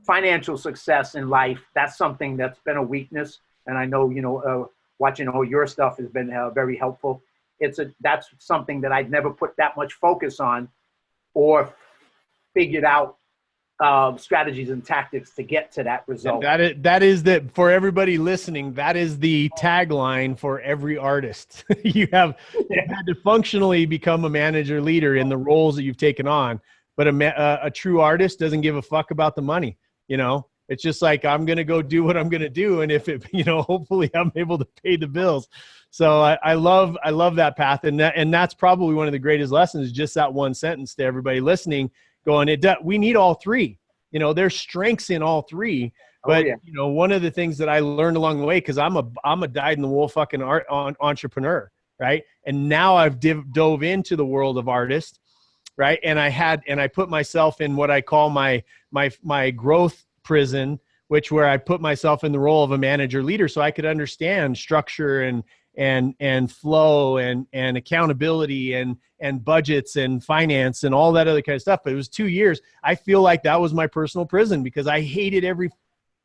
financial success in life, that's something that's been a weakness. And I know, you know, watching all your stuff has been very helpful. That's something that I'd never put that much focus on or figured out strategies and tactics to get to that result. That is for everybody listening, that is the tagline for every artist. You've had to functionally become a manager leader in the roles that you've taken on, but a true artist doesn't give a fuck about the money. You know, it's just like, I'm going to go do what I'm going to do. And if it, you know, hopefully I'm able to pay the bills. So I love that path. And that's probably one of the greatest lessons, just that one sentence to everybody listening, going, we need all three. You know, there's strengths in all three. But, you know, one of the things that I learned along the way, because I'm a dyed-in-the-wool fucking entrepreneur, right? And now I've dove into the world of artists, right? And I put myself in what I call my growth prison, where I put myself in the role of a manager leader, so I could understand structure and flow and accountability and budgets and finance and all that other kind of stuff. But it was 2 years. I feel like that was my personal prison, because I hated every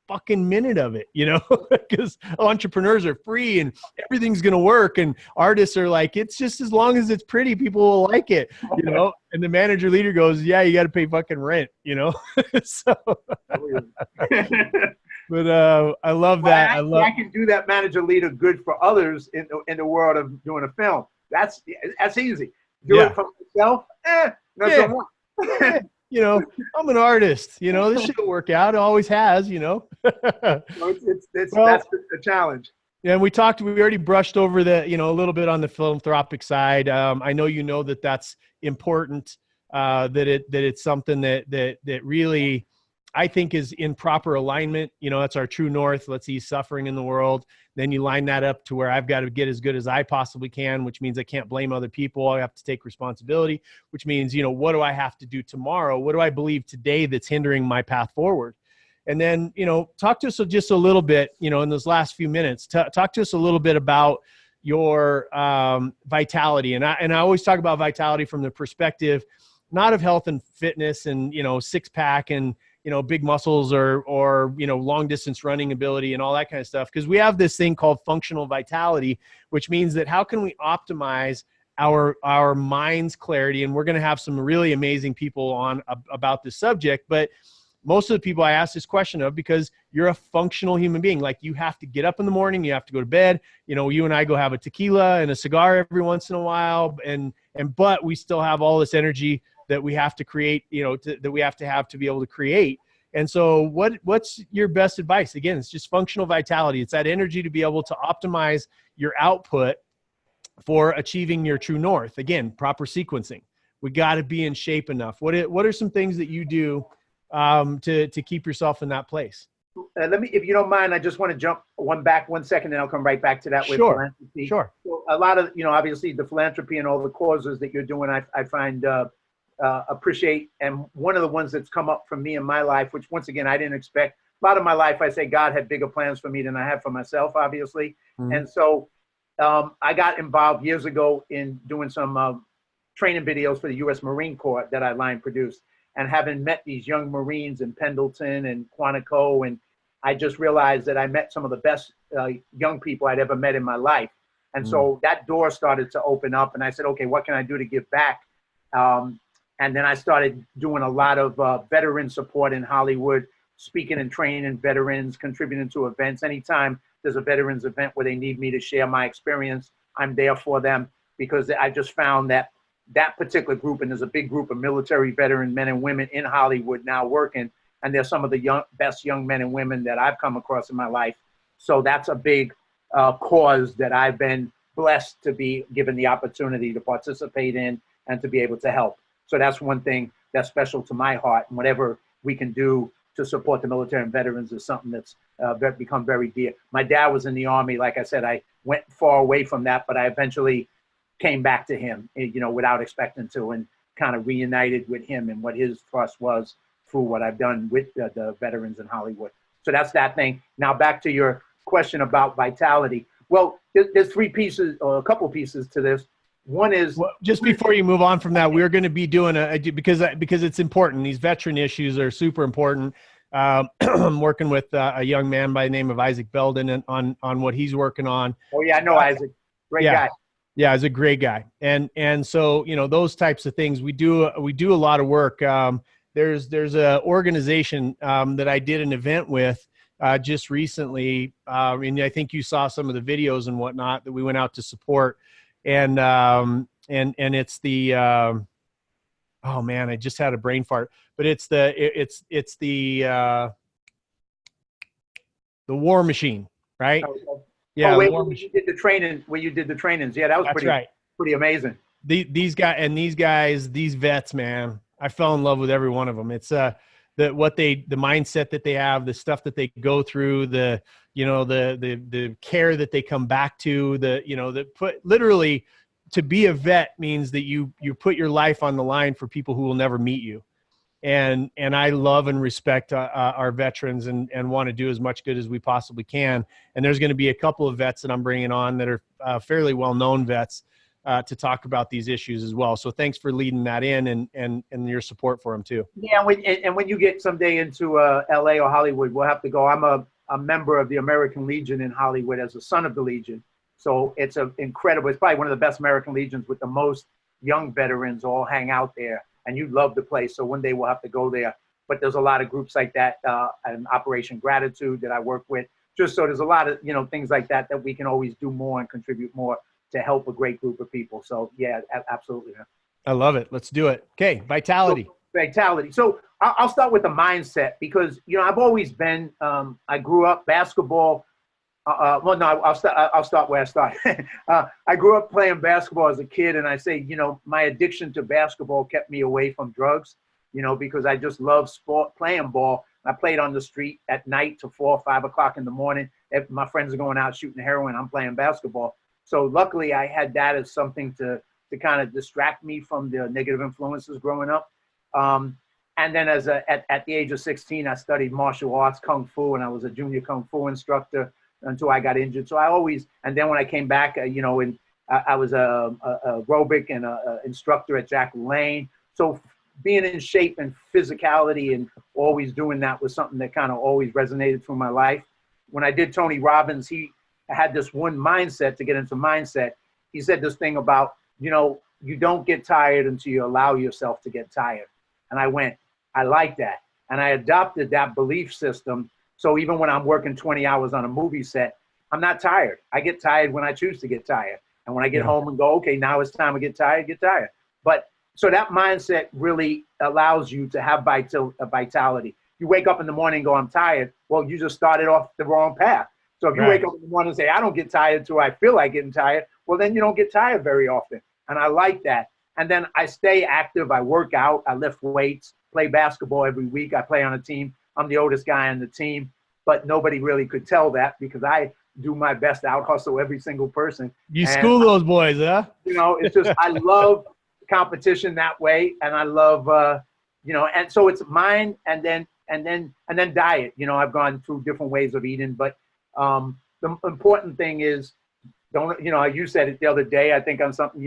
fucking minute of it, you know, because entrepreneurs are free and everything's going to work. And artists are like, it's just as long as it's pretty, people will like it, you know? And the manager leader goes, yeah, you got to pay fucking rent, you know? So, but I love that. I can do that manager leader good for others in the world of doing a film. That's easy. Do it for myself. Not so much. You know, I'm an artist, you know, this shit will work out. It always has, you know. So that's the challenge. Yeah, and we already brushed over the, you know, a little bit on the philanthropic side. I know, you know, that's important, that it's something that really, I think, is in proper alignment. You know, that's our true north. Let's ease suffering in the world. Then you line that up to where I've got to get as good as I possibly can, which means I can't blame other people. I have to take responsibility, which means, you know, what do I have to do tomorrow? What do I believe today that's hindering my path forward? And then, you know, talk to us just a little bit, you know, in those last few minutes, talk to us a little bit about your vitality. And I always talk about vitality from the perspective, not of health and fitness and, you know, six pack and, you know, big muscles or, you know, long distance running ability and all that kind of stuff. Because we have this thing called functional vitality, which means that how can we optimize our mind's clarity? And we're going to have some really amazing people on about this subject. But most of the people I ask this question of, because you're a functional human being, like you have to get up in the morning, you have to go to bed, you know, you and I go have a tequila and a cigar every once in a while. But we still have all this energy that we have to create, you know, that we have to be able to create. And so what's your best advice? Again, it's just functional vitality. It's that energy to be able to optimize your output for achieving your true north. Again, proper sequencing. We got to be in shape enough. What are some things that you do to keep yourself in that place? Let me, if you don't mind, I just want to jump back 1 second, and I'll come right back to that with philanthropy. Sure. So a lot of, you know, obviously the philanthropy and all the causes that you're doing, I find appreciate. And one of the ones that's come up for me in my life, which once again, I didn't expect. A lot of my life, I say God had bigger plans for me than I had for myself, obviously. Mm-hmm. And so I got involved years ago in doing some training videos for the U.S. Marine Corps that I line produced. And having met these young Marines in Pendleton and Quantico, and I just realized that I met some of the best young people I'd ever met in my life. And so that door started to open up, and I said, okay, what can I do to give back? And then I started doing a lot of veteran support in Hollywood, speaking and training veterans, contributing to events. Anytime there's a veterans event where they need me to share my experience, I'm there for them, because I just found that particular group, and there's a big group of military veteran men and women in Hollywood now working, and they're some of the best young men and women that I've come across in my life. So that's a big cause that I've been blessed to be given the opportunity to participate in and to be able to help. So that's one thing that's special to my heart, and whatever we can do to support the military and veterans is something that's become very dear. My dad was in the Army. Like I said, I went far away from that, but I eventually came back to him, you know, without expecting to, and kind of reunited with him and what his trust was through what I've done with the veterans in Hollywood. So that's that thing. Now back to your question about vitality. Well, there's three pieces, or a couple pieces to this. One is, well, just before you move on from that, we're going to be doing because it's important. These veteran issues are super important. I'm working with a young man by the name of Isaac Belden on what he's working on. Oh yeah, I know Isaac. Great guy. Yeah, he's a great guy. And so, you know, those types of things, we do a lot of work. There's a organization that I did an event with just recently, and I think you saw some of the videos and whatnot that we went out to support. And it's the oh man, I just had a brain fart. But it's the War Machine, right? Okay. Yeah, wait, where you did the trainings. Yeah, that was pretty amazing. These guys, these vets, man, I fell in love with every one of them. It's the mindset that they have, the stuff that they go through, the care that they come back to, literally to be a vet means that you put your life on the line for people who will never meet you. And I love and respect our veterans and want to do as much good as we possibly can. And there's going to be a couple of vets that I'm bringing on that are fairly well-known vets to talk about these issues as well. So thanks for leading that in and your support for them too. Yeah, when you get someday into LA or Hollywood, we'll have to go. I'm a member of the American Legion in Hollywood as a son of the Legion. So it's incredible. It's probably one of the best American Legions with the most young veterans all hang out there. And you love the place. So one day we'll have to go there. But there's a lot of groups like that, and Operation Gratitude that I work with. Just so there's a lot of, things like that we can always do more and contribute more to help a great group of people. So yeah, absolutely. I love it. Let's do it. Okay. Vitality. So, vitality. So I'll start with the mindset because, I've always been, I grew up basketball. Well, no, I'll start where I started. I grew up playing basketball as a kid. And I say, my addiction to basketball kept me away from drugs, because I just love sport, playing ball. I played on the street at night till 4 or 5 o'clock in the morning. If my friends are going out shooting heroin, I'm playing basketball. So luckily I had that as something to kind of distract me from the negative influences growing up. And then at the age of 16, I studied martial arts, Kung Fu, and I was a junior Kung Fu instructor until I got injured. So and then when I came back, I was a aerobic and a instructor at Jack LaLanne. So being in shape and physicality and always doing that was something that kind of always resonated through my life. When I did Tony Robbins, he had this one mindset to get into mindset. He said this thing about, you don't get tired until you allow yourself to get tired. And I went, I like that. And I adopted that belief system. So even when I'm working 20 hours on a movie set, I'm not tired. I get tired when I choose to get tired. And when I get home and go, okay, now it's time to get tired, get tired. But so that mindset really allows you to have vitality. You wake up in the morning and go, I'm tired. Well, you just started off the wrong path. So if you wake up in the morning and say, I don't get tired until I feel like getting tired, well, then you don't get tired very often. And I like that. And then I stay active. I work out. I lift weights, play basketball every week. I play on a team. I'm the oldest guy on the team, but nobody really could tell that because I do my best to out hustle every single person. You school those boys, huh? It's just, I love competition that way. And I love, and so it's mine and then diet. I've gone through different ways of eating, but the important thing is don't, you said it the other day, I think on something,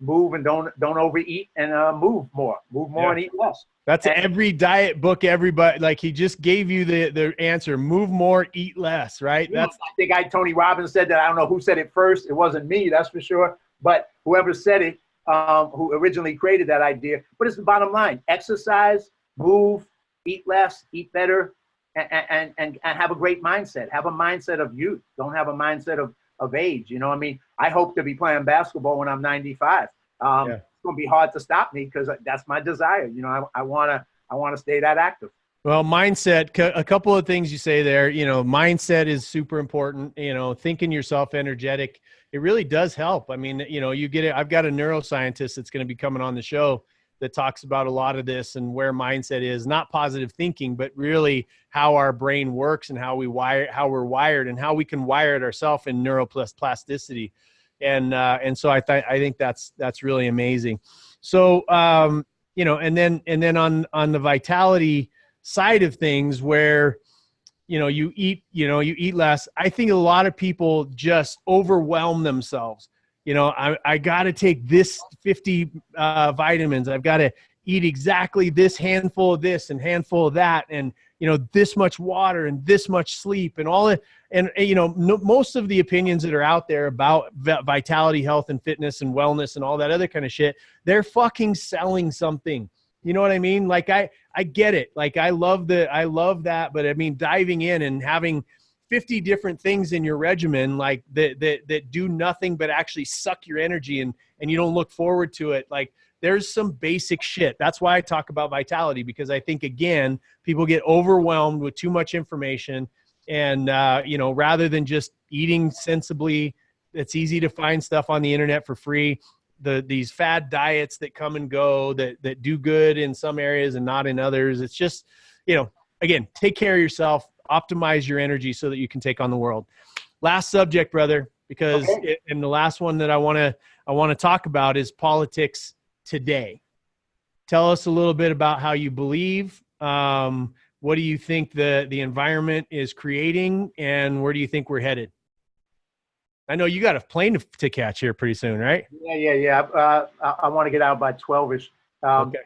move and don't overeat and move more and eat less. That's every diet book. Everybody, like he just gave you the answer, move more, eat less, right? I think Tony Robbins said that. I don't know who said it first. It wasn't me, that's for sure. But whoever said it, who originally created that idea, but it's the bottom line: exercise, move, eat less, eat better, and have a great mindset. Have a mindset of youth. Don't have a mindset of age. I hope to be playing basketball when I'm 95. It's gonna be hard to stop me because that's my desire. I wanna stay that active. Well, mindset, a couple of things you say there, mindset is super important, thinking yourself energetic. It really does help. I mean, you get it. I've got a neuroscientist that's going to be coming on the show that talks about a lot of this and where mindset is, not positive thinking, but really how our brain works and how we're wired and how we can wire it ourselves in neuroplasticity. And so I think that's really amazing. So, and then on the vitality side of things where, you eat less. I think a lot of people just overwhelm themselves. I got to take this 50 vitamins. I've got to eat exactly this handful of this and handful of that. And, this much water and this much sleep and all that. And, most of the opinions that are out there about vitality, health and fitness and wellness and all that other kind of shit, they're fucking selling something. You know what I mean? Like I get it. Like I love that. But I mean, diving in and having 50 different things in your regimen, like that do nothing but actually suck your energy and you don't look forward to it. Like there's some basic shit. That's why I talk about vitality, because I think, again, people get overwhelmed with too much information and, rather than just eating sensibly, it's easy to find stuff on the internet for free. These fad diets that come and go that do good in some areas and not in others. It's just, again, take care of yourself, optimize your energy so that you can take on the world. Last subject, brother, because and the last one that I want to talk about is politics today. Tell us a little bit about how you believe. What do you think the environment is creating, and where do you think we're headed? I know you got a plane to catch here pretty soon, right? Yeah. I want to get out by 12ish. Okay.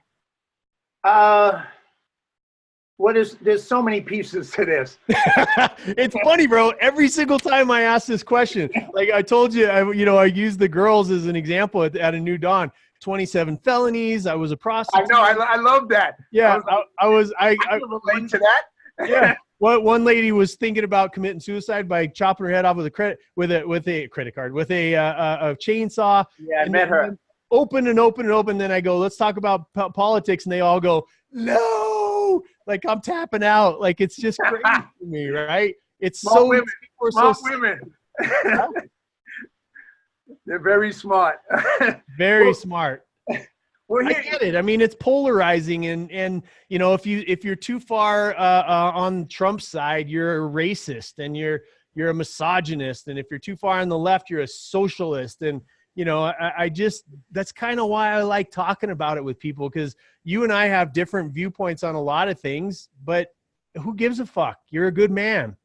There's so many pieces to this. It's funny, bro. Every single time I ask this question, like I told you, I used the girls as an example at a New Dawn. 27 felonies. I was a prostitute. I know. I love that. Yeah, I can relate to that. Yeah. One lady was thinking about committing suicide by chopping her head off with a credit card, with a chainsaw. Yeah, I met her. Open. Then I go, let's talk about politics, and they all go, no. Like I'm tapping out. Like it's just crazy to me, right? It's smart women. They're very smart. Very smart. Well, I get it. I mean, it's polarizing, and if you're too far on Trump's side, you're a racist, and you're a misogynist, and if you're too far on the left, you're a socialist, and I just that's kind of why I like talking about it with people, because you and I have different viewpoints on a lot of things, but who gives a fuck? You're a good man.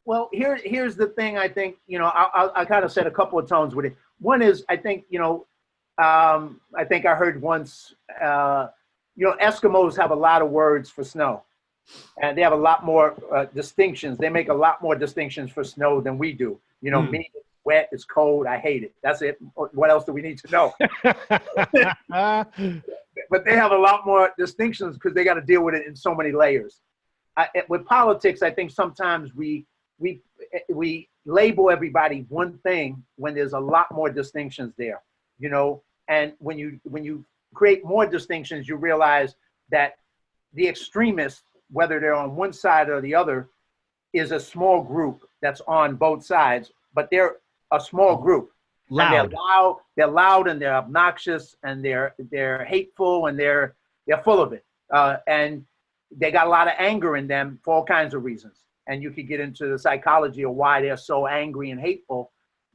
Well, here's the thing. I think I kind of set a couple of tones with it. One is I think I think I heard once, Eskimos have a lot of words for snow, and they have a lot more distinctions. They make a lot more distinctions for snow than we do. Me, it's wet, it's cold, I hate it. That's it. What else do we need to know? But they have a lot more distinctions because they got to deal with it in so many layers. With politics, I think sometimes we label everybody one thing when there's a lot more distinctions there. And when you create more distinctions, you realize that the extremists, whether they're on one side or the other, is a small group that's on both sides, but they're a small group. Loud. And they're loud and they're obnoxious and they're hateful and they're full of it. And they got a lot of anger in them for all kinds of reasons. And you could get into the psychology of why they're so angry and hateful,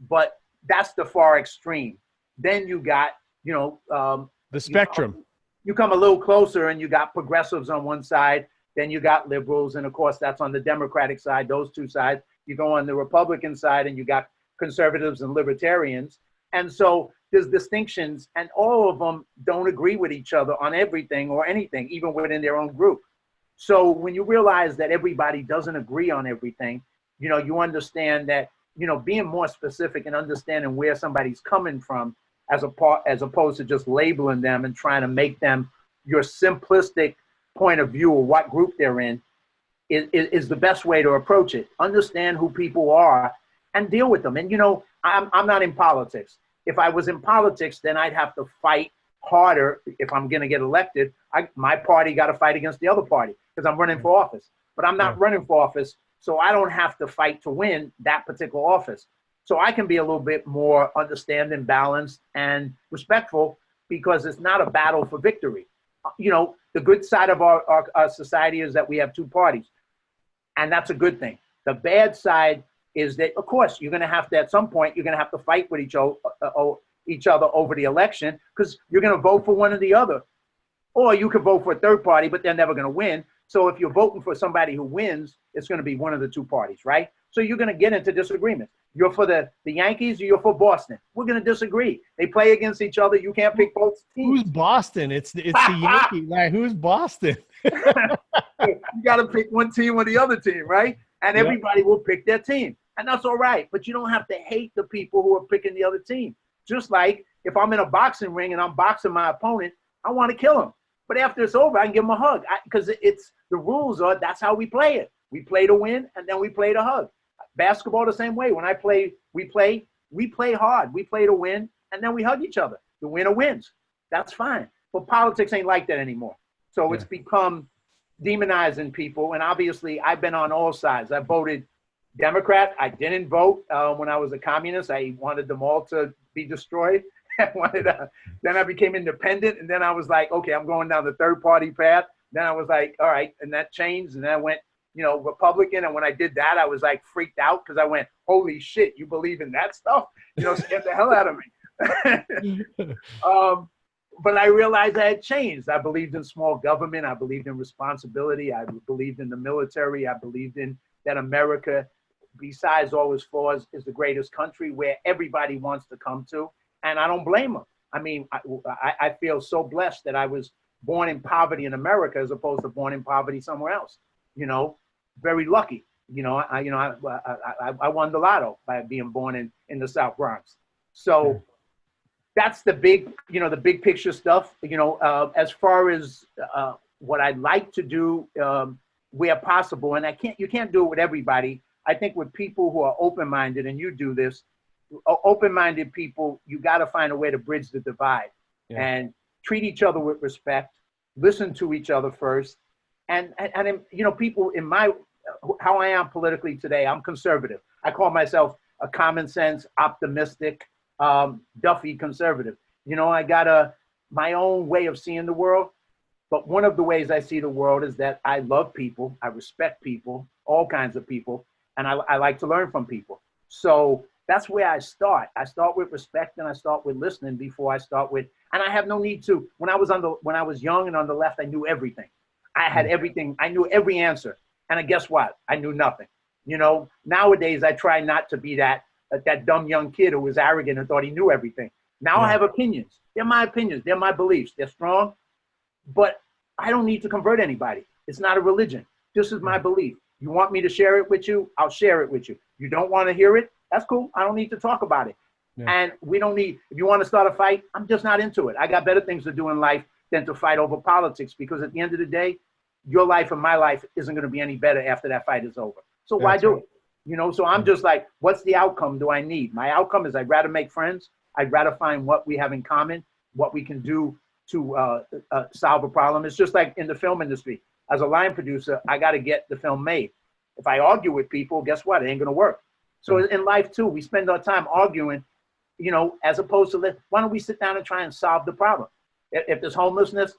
but that's the far extreme. Then you got, the spectrum. You come a little closer and you got progressives on one side, then you got liberals. And of course, that's on the Democratic side, those two sides. You go on the Republican side and you got conservatives and libertarians. And so there's distinctions, and all of them don't agree with each other on everything or anything, even within their own group. So when you realize that everybody doesn't agree on everything, you understand that, being more specific and understanding where somebody's coming from as opposed to just labeling them and trying to make them your simplistic point of view of what group they're in is the best way to approach it. Understand who people are and deal with them. And, I'm not in politics. If I was in politics, then I'd have to fight harder. If I'm going to get elected, my party got to fight against the other party because I'm running for office. But I'm not running for office, so I don't have to fight to win that particular office. So I can be a little bit more understanding, balanced, and respectful because it's not a battle for victory. The good side of our society is that we have two parties, and that's a good thing. The bad side is that, of course, you're going to have to, at some point, you're going to have to fight with each other over the election because you're going to vote for one or the other. Or you could vote for a third party, but they're never going to win. So if you're voting for somebody who wins, it's going to be one of the two parties, right? So you're going to get into disagreements. You're for the Yankees or you're for Boston. We're going to disagree. They play against each other. You can't pick both teams. Who's Boston? It's the Yankees. Like, who's Boston? You got to pick one team or the other team, right? And everybody will pick their team. And that's all right. But you don't have to hate the people who are picking the other team. Just like if I'm in a boxing ring and I'm boxing my opponent, I want to kill him. But after it's over, I can give him a hug because the rules are that's how we play it. We play to win, and then we play to hug. Basketball the same way. When I play, we play hard. We play to win, and then we hug each other. The winner wins. That's fine. But politics ain't like that anymore. So it's become demonizing people. And obviously, I've been on all sides. I voted Democrat. I didn't vote when I was a communist. I wanted them all to be destroyed. Then I became independent, and then I was like, okay, I'm going down the third party path. Then I was like, all right, and that changed, and then I went, Republican. And when I did that, I was like freaked out because I went, holy shit, you believe in that stuff? Scared the hell out of me. But I realized I had changed. I believed in small government. I believed in responsibility. I believed in the military. I believed in that America besides all its flaws, is the greatest country where everybody wants to come to. And I don't blame them. I mean, I feel so blessed that I was born in poverty in America as opposed to born in poverty somewhere else. You know, very lucky. You know, I won the lotto by being born in the South Bronx. So that's the big, you know, the big picture stuff. You know, as far as what I'd like to do where possible, and you can't do it with everybody. I think with people who are open-minded, and you do this, open-minded people, you got to find a way to bridge the divide and treat each other with respect, listen to each other first. And you know, people in how I am politically today, I'm conservative. I call myself a common sense, optimistic, Duffy conservative. You know, I got my own way of seeing the world. But one of the ways I see the world is that I love people, I respect people, all kinds of people, and I like to learn from people. So that's where I start. I start with respect and I start with listening before I start with, and I have no need to. When I was young and on the left, I knew everything. I had everything. I knew every answer. And guess what? I knew nothing. You know, nowadays I try not to be that dumb young kid who was arrogant and thought he knew everything. Now I have opinions. They're my opinions. They're my beliefs. They're strong. But I don't need to convert anybody. It's not a religion. This is my belief. You want me to share it with you? I'll share it with you. You don't want to hear it? That's cool. I don't need to talk about it. Yeah. And we don't need, if you want to start a fight, I'm just not into it. I got better things to do in life than to fight over politics, because at the end of the day, your life and my life isn't going to be any better after that fight is over. So why do it? You know, so I'm just like, what's the outcome do I need? My outcome is I'd rather make friends. I'd rather find what we have in common, what we can do to solve a problem. It's just like in the film industry. As a line producer, I got to get the film made. If I argue with people, guess what? It ain't going to work. So in life too, we spend our time arguing, you know, as opposed to why don't we sit down and try and solve the problem? If there's homelessness,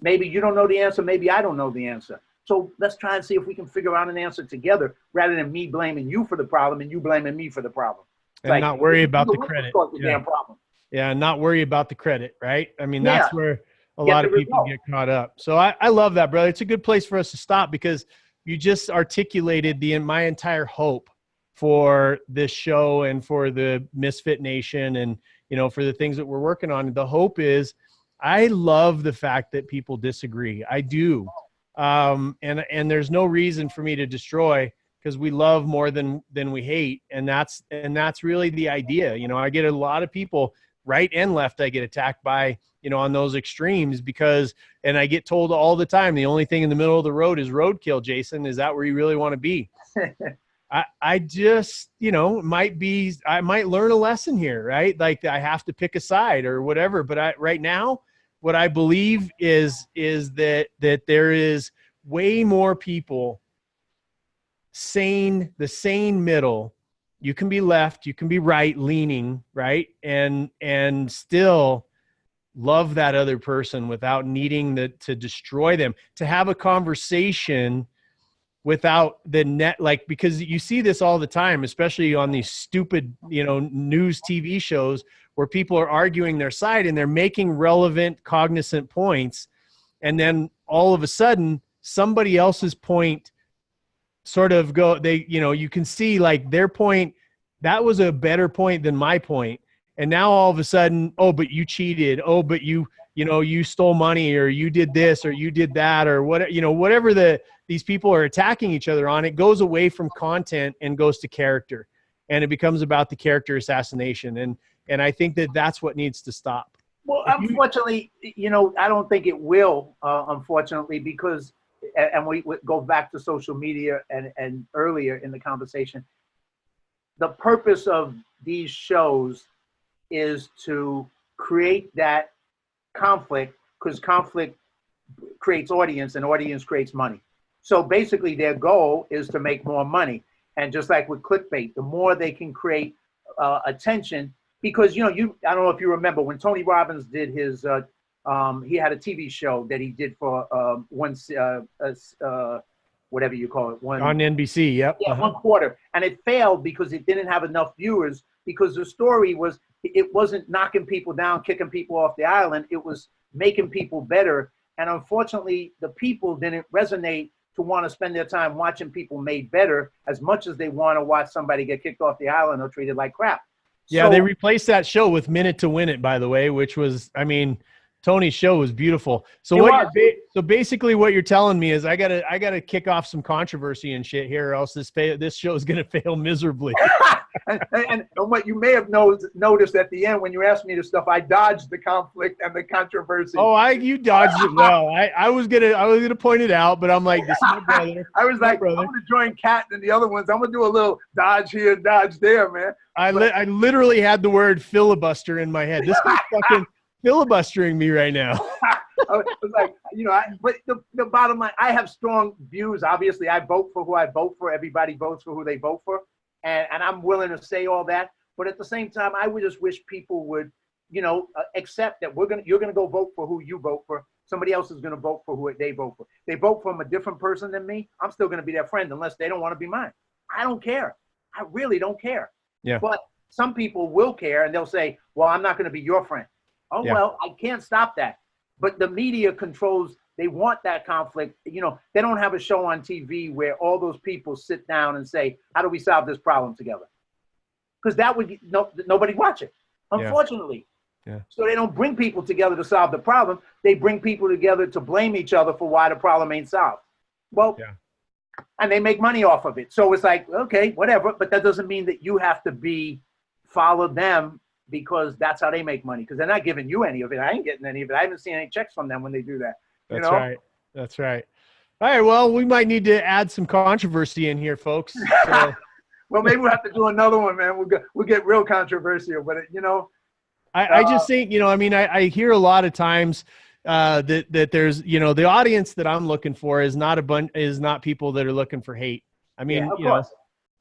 maybe you don't know the answer, maybe I don't know the answer. So let's try and see if we can figure out an answer together, rather than me blaming you for the problem and you blaming me for the problem. And like, not worry about the credit. Damn problem. Yeah, and not worry about the credit, right? I mean, that's where a lot of people get caught up. So I love that, brother. It's a good place for us to stop, because you just articulated my entire hope for this show and for the Misfit Nation, and, you know, for the things that we're working on. The hope is, I love the fact that people disagree. I do. And there's no reason for me to destroy, because we love more than we hate. And that's really the idea. You know, I get a lot of people, right and left, I get attacked by, you know, on those extremes, and I get told all the time, the only thing in the middle of the road is roadkill. Jason, is that where you really want to be? I just, you know, I might learn a lesson here, right? Like, I have to pick a side or whatever. But right now, what I believe is that there is way more people the sane middle. You can be left, you can be right leaning, right? And still love that other person without needing to destroy them, to have a conversation without the net, like, because you see this all the time, especially on these stupid, you know, news TV shows where people are arguing their side and they're making relevant, cognizant points. And then all of a sudden somebody else's point sort of you can see like their point, that was a better point than my point. And now all of a sudden, oh, but you cheated. Oh, but you stole money, or you did this, or you did that, or whatever these people are attacking each other on. It goes away from content and goes to character, and it becomes about the character assassination. And I think that's what needs to stop. Well, unfortunately, you know, I don't think it will, unfortunately, because, and we go back to social media and earlier in the conversation, the purpose of these shows is to create that conflict, because conflict creates audience and audience creates money. So basically their goal is to make more money. And just like with clickbait, the more they can create attention, because, you know, I don't know if you remember when Tony Robbins did his, he had a TV show that he did for whatever you call it. On NBC, yep. Yeah, 1 quarter. And it failed because it didn't have enough viewers, because the story was, it wasn't knocking people down, kicking people off the island. It was making people better. And unfortunately, the people didn't resonate to want to spend their time watching people made better as much as they want to watch somebody get kicked off the island or treated like crap. Yeah, they replaced that show with Minute to Win It, by the way, which was, I mean, Tony's show was beautiful. So so basically what you're telling me is I gotta kick off some controversy and shit here, or else this show is gonna fail miserably. and what you may have noticed at the end when you asked me this stuff, I dodged the conflict and the controversy. Oh, you dodged it well. I was gonna point it out, but I'm like, this is my brother. I was like, I'm gonna join Kat and the other ones. I'm gonna do a little dodge here, dodge there, man. I literally had the word filibuster in my head. This guy's fucking filibustering me right now. I was like, but the bottom line, I have strong views. Obviously, I vote for who I vote for. Everybody votes for who they vote for. And I'm willing to say all that. But at the same time, I would just wish people would, accept that you're going to go vote for who you vote for. Somebody else is going to vote for who they vote for. They vote from a different person than me. I'm still going to be their friend unless they don't want to be mine. I don't care. I really don't care. Yeah. But some people will care and they'll say, well, I'm not going to be your friend. Oh, yeah. Well, I can't stop that. But the media controls, they want that conflict. They don't have a show on TV where all those people sit down and say, how do we solve this problem together? Because that would, nobody watch it, unfortunately. Yeah. So they don't bring people together to solve the problem. They bring people together to blame each other for why the problem ain't solved. Well, and they make money off of it. So it's like, okay, whatever. But that doesn't mean that you have to follow them because that's how they make money. Because they're not giving you any of it. I ain't getting any of it. I haven't seen any checks from them when they do that. That's right. That's right. All right. Well, we might need to add some controversy in here, folks. So. Well, maybe we'll have to do another one, man. We'll get real controversial, but I just think, I hear a lot of times that there's, the audience that I'm looking for is not people that are looking for hate. I mean,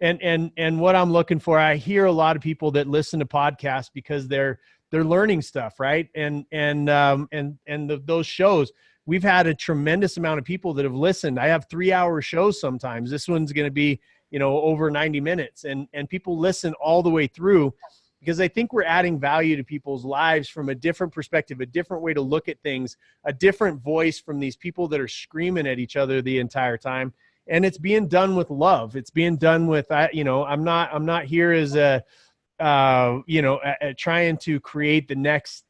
and what I'm looking for, I hear a lot of people that listen to podcasts because they're learning stuff, right? And those shows, we've had a tremendous amount of people that have listened. I have 3-hour shows sometimes. This one's going to be, over 90 minutes, and people listen all the way through because I think we're adding value to people's lives from a different perspective, a different way to look at things, a different voice from these people that are screaming at each other the entire time. And it's being done with love. It's being done with, I'm not here as trying to create the next,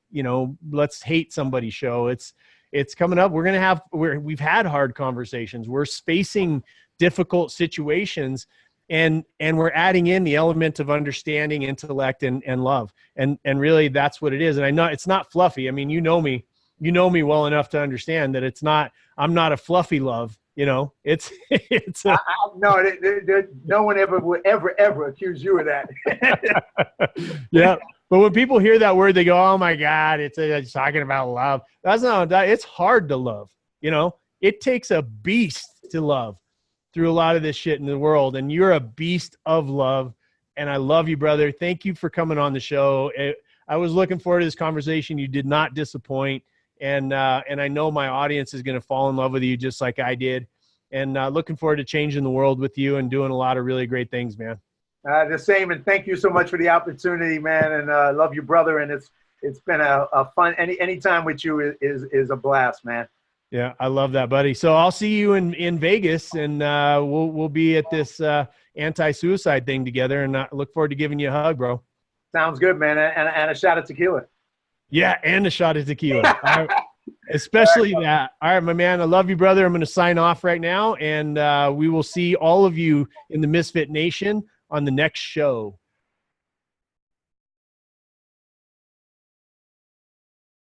let's hate somebody show. It's coming up. We've had hard conversations. We're spacing difficult situations, and we're adding in the element of understanding, intellect, and love. And really that's what it is. And I know it's not fluffy. I mean, you know me well enough to understand that I'm not a fluffy love. No one ever would ever accuse you of that. Yeah. But when people hear that word, they go, oh my God, it's talking about love. That's not, it's hard to love. It takes a beast to love through a lot of this shit in the world. And you're a beast of love. And I love you, brother. Thank you for coming on the show. I was looking forward to this conversation. You did not disappoint. And I know my audience is going to fall in love with you just like I did. And looking forward to changing the world with you and doing a lot of really great things, man. The same. And thank you so much for the opportunity, man. And I love you, brother. And it's been a fun, any time with you is a blast, man. Yeah, I love that, buddy. So I'll see you in Vegas, and we'll be at this anti-suicide thing together. And I look forward to giving you a hug, bro. Sounds good, man. And a shot of tequila. Yeah, and a shot of tequila. Especially that. All right, my man. I love you, brother. I'm going to sign off right now, and we will see all of you in the Misfit Nation on the next show.